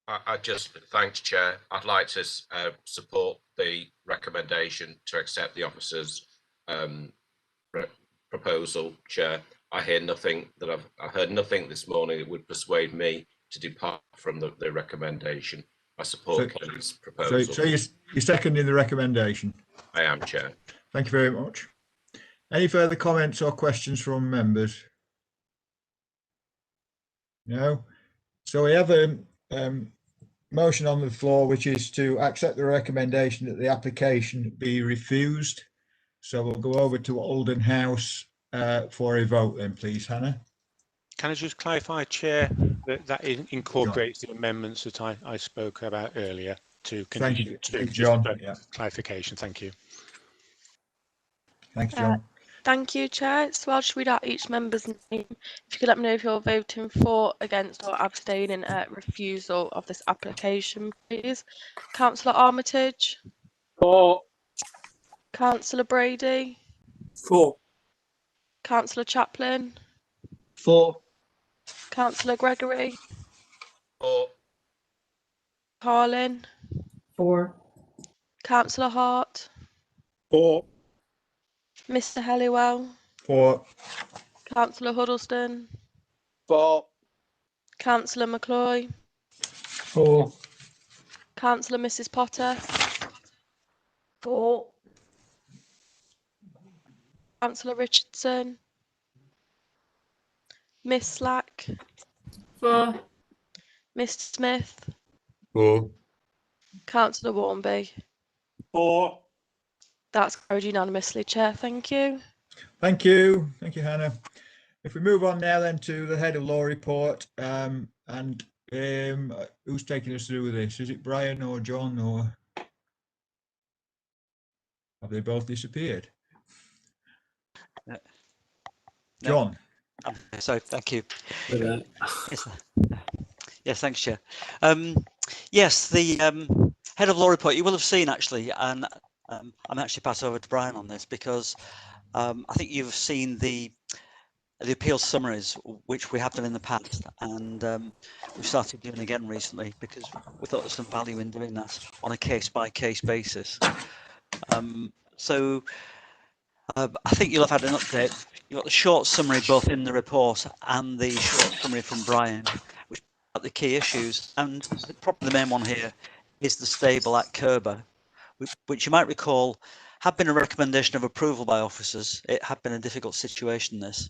I just, thanks, Chair. I'd like to support the recommendation to accept the officer's proposal, Chair. I hear nothing that I heard nothing this morning that would persuade me to depart from the recommendation. I support Ken's proposal. So you're seconding the recommendation? I am, Chair. Thank you very much. Any further comments or questions from members? No. So we have a motion on the floor, which is to accept the recommendation that the application be refused. So we'll go over to Alden House for a vote then, please, Hannah. Can I just clarify, Chair, that incorporates the amendments that I spoke about earlier to condition 2? John. Yeah. Clarification. Thank you. Thanks, John. Thank you, Chair. So I'll just read out each member's name. If you could let me know if you're voting for, against or abstaining at refusal of this application, please. Councillor Armitage. For. Councillor Brady. For. Councillor Chaplin. For. Councillor Gregory. For. Carlin. For. Councillor Hart. For. Mr. Helliwell. For. Councillor Huddleston. For. Councillor McCloy. For. Councillor Mrs. Potter. For. Councillor Richardson. Miss Slack. For. Mr. Smith. For. Councillor Warnby. For. That's carried unanimously, Chair. Thank you. Thank you. Thank you, Hannah. If we move on now then to the head of law report, and who's taking us through this? Is it Brian or John, or have they both disappeared? No. John. So thank you. Yes, thanks, Chair. Yes, the head of law report, you will have seen actually, and I'm actually pass over to Brian on this because I think you've seen the appeal summaries, which we have done in the past, and we've started doing again recently because we thought there's some value in doing that on a case-by-case basis. So I think you'll have had an update. You've got the short summary both in the report and the short summary from Brian, which are the key issues. And probably the main one here is the stable at Kerber, which you might recall had been a recommendation of approval by officers. It had been a difficult situation, this,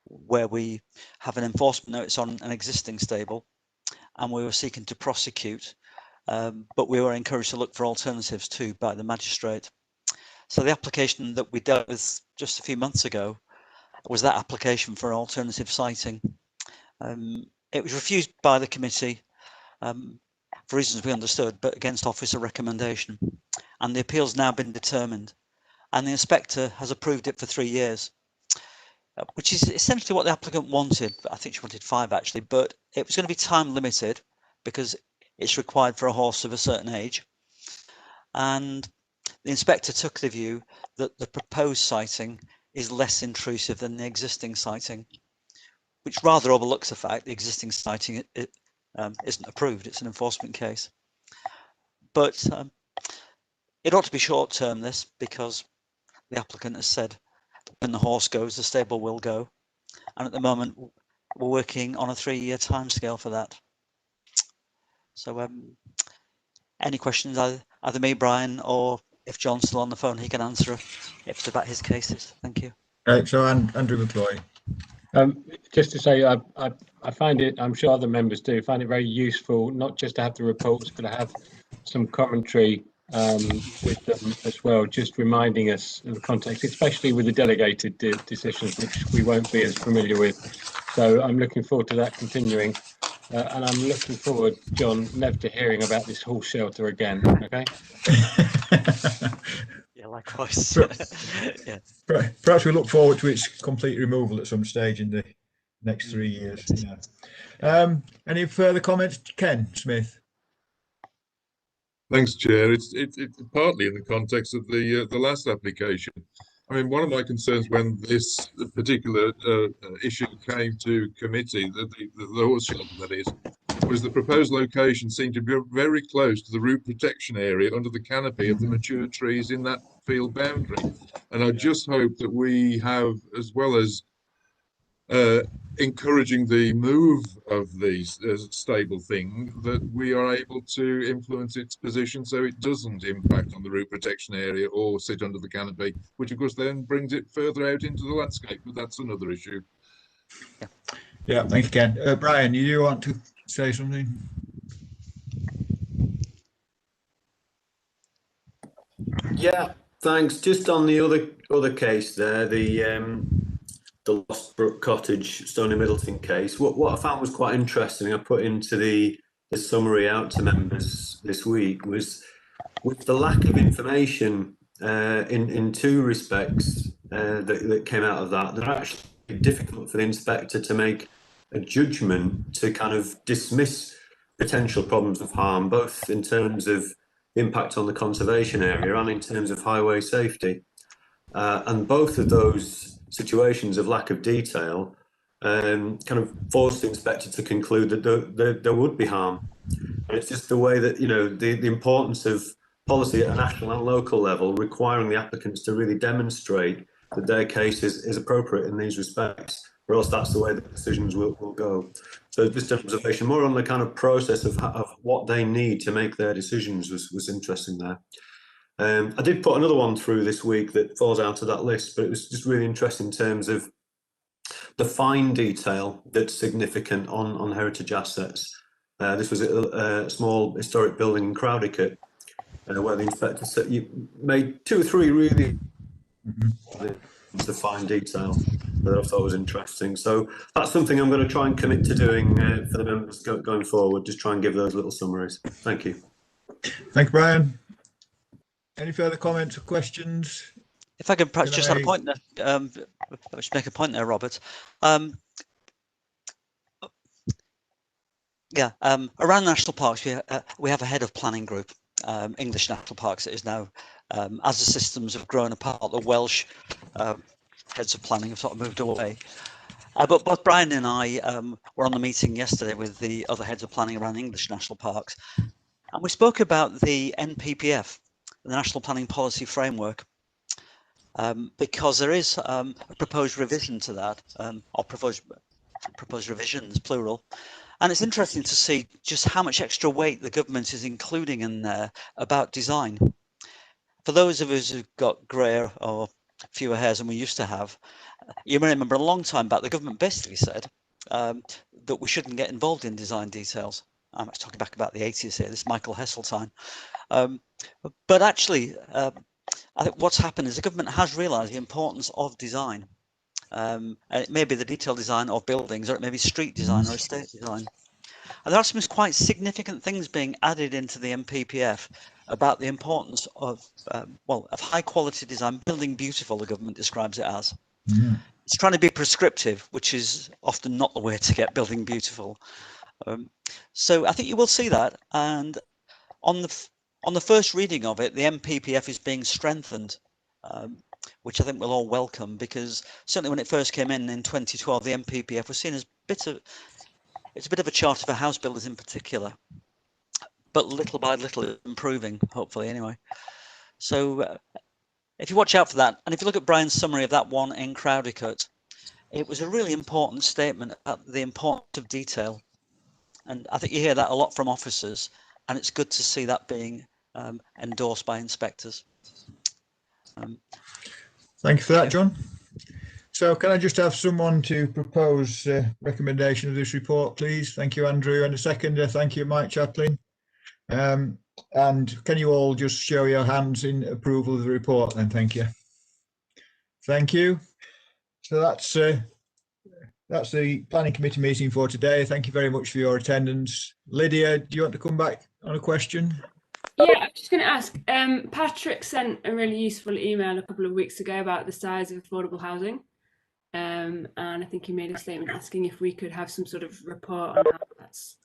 where we have an enforcement notice on an existing stable and we were seeking to prosecute, but we were encouraged to look for alternatives too by the magistrate. So the application that we dealt with just a few months ago was that application for alternative siting. It was refused by the committee for reasons we understood, but against officer recommendation. And the appeal's now been determined. And the inspector has approved it for 3 years, which is essentially what the applicant wanted. I think she wanted 5 actually, but it was going to be time limited because it's required for a horse of a certain age. And the inspector took the view that the proposed siting is less intrusive than the existing siting, which rather overlooks the fact the existing siting isn't approved. It's an enforcement case. But it ought to be short term, this, because the applicant has said when the horse goes, the stable will go. And at the moment, we're working on a 3-year timescale for that. So any questions, either me, Brian, or if John's still on the phone, he can answer if it's about his cases. Thank you. Right, so Andrew McCloy. Just to say, I find it, I'm sure other members do, find it very useful not just to have the reports, but to have some commentary with them as well, just reminding us of the context, especially with the delegated decisions, which we won't be as familiar with. So I'm looking forward to that continuing. And I'm looking forward, John, never to hearing about this horse shelter again, okay? Yeah, likewise. Yeah. Perhaps we look forward to its complete removal at some stage in the next 3 years. Yeah. Any further comments, Ken Smith? Thanks, Chair. It's partly in the context of the last application. I mean, one of my concerns when this particular issue came to committee, the horse shelter that is, was the proposed location seemed to be very close to the root protection area under the canopy of the mature trees in that field boundary. And I just hope that we have, as well as encouraging the move of the stable thing, that we are able to influence its position so it doesn't impact on the root protection area or sit under the canopy, which of course then brings it further out into the landscape, but that's another issue. Yeah, thank you, Ken. Brian, you want to say something? Yeah, thanks. Just on the other case there, the Lostbrook Cottage, Stony Middleton case. What I found was quite interesting, I put into the summary out to members this week, was with the lack of information in 2 respects that came out of that. They're actually difficult for the inspector to make a judgment to kind of dismiss potential problems of harm, both in terms of impact on the conservation area and in terms of highway safety. And both of those situations of lack of detail kind of forced the inspector to conclude that there would be harm. And it's just the way that, the importance of policy at a national and local level, requiring the applicants to really demonstrate that their case is appropriate in these respects, or else that's the way the decisions will go. So just an observation more on the kind of process of what they need to make their decisions was interesting there. I did put another one through this week that falls out of that list, but it was just really interesting in terms of the fine detail that's significant on heritage assets. This was a small historic building in Crowdicott, where the inspector said you made 2 or 3 really the fine detail that I thought was interesting. So that's something I'm going to try and commit to doing for the members going forward, just try and give those little summaries. Thank you. Thank you, Brian. Any further comments or questions? If I could perhaps just add a point there, just make a point there, Robert. Around national parks, we have a head of planning group, English National Parks, it is now as the systems have grown apart, the Welsh heads of planning have sort of moved away. But both Brian and I were on the meeting yesterday with the other heads of planning around English national parks, and we spoke about the NPPF, the National Planning Policy Framework, because there is a proposed revision to that, or proposed revisions, plural. And it's interesting to see just how much extra weight the government is including in there about design. For those of us who've got greyer or fewer hairs than we used to have, you may remember a long time back, the government basically said that we shouldn't get involved in design details. I'm talking back about the 80s here, this Michael Heseltine. But actually, I think what's happened is the government has realised the importance of design. And it may be the detailed design of buildings, or it may be street design or estate design. And there are some quite significant things being added into the NPPF about the importance of, of high quality design, building beautiful, the government describes it as. It's trying to be prescriptive, which is often not the way to get building beautiful. So I think you will see that. And on the first reading of it, the NPPF is being strengthened, which I think we'll all welcome, because certainly when it first came in 2012, the NPPF was seen as it's a bit of a charter for house builders in particular, but little by little improving, hopefully anyway. So if you watch out for that, and if you look at Brian's summary of that one in Crowdycut, it was a really important statement about the importance of detail. And I think you hear that a lot from officers, and it's good to see that being endorsed by inspectors. Thank you for that, John. So can I just have someone to propose recommendation of this report, please? Thank you, Andrew. And a seconder, thank you, Mike Chaplin. And can you all just show your hands in approval of the report then? Thank you. Thank you. So that's the planning committee meeting for today. Thank you very much for your attendance. Lydia, do you want to come back on a question? Yeah, I'm just going to ask. Patrick sent a really useful email a couple of weeks ago about the size of affordable housing. And I think he made a statement asking if we could have some sort of report on how that's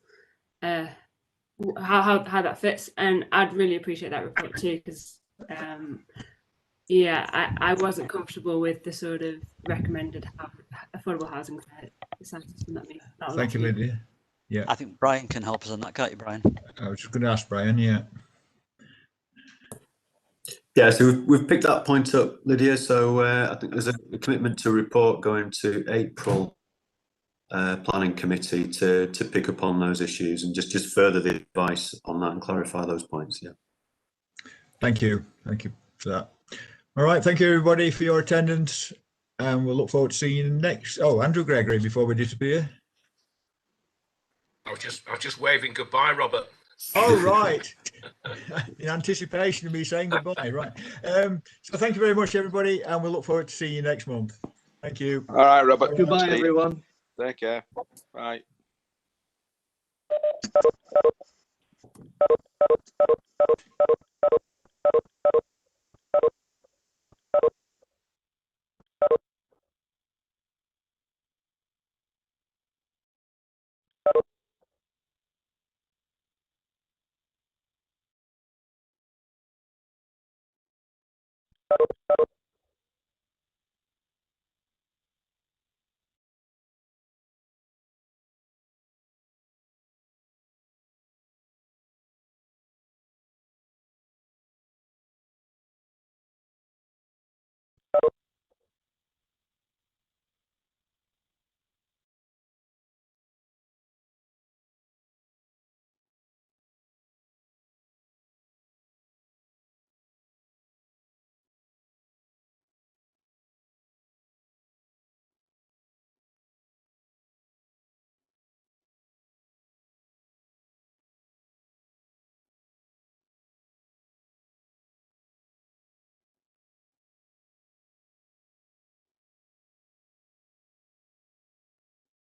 how that fits, and I'd really appreciate that report too, because yeah, I wasn't comfortable with the sort of recommended affordable housing system that Thank you, Lydia. Yeah, I think Brian can help us on that, can't you, Brian? I was just going to ask Brian. Yeah, so we've picked that point up, Lydia. So I think there's a commitment to report going to April planning committee to pick up on those issues and just further the advice on that and clarify those points. Yeah. Thank you for that. All right, thank you everybody for your attendance, and we'll look forward to seeing you next. Oh, Andrew Gregory, before we disappear. I was just waving goodbye, Robert. Oh, right. In anticipation of me saying goodbye, right. So thank you very much, everybody, and we'll look forward to seeing you next month. Thank you. All right, Robert. Goodbye, everyone. Take care. Bye.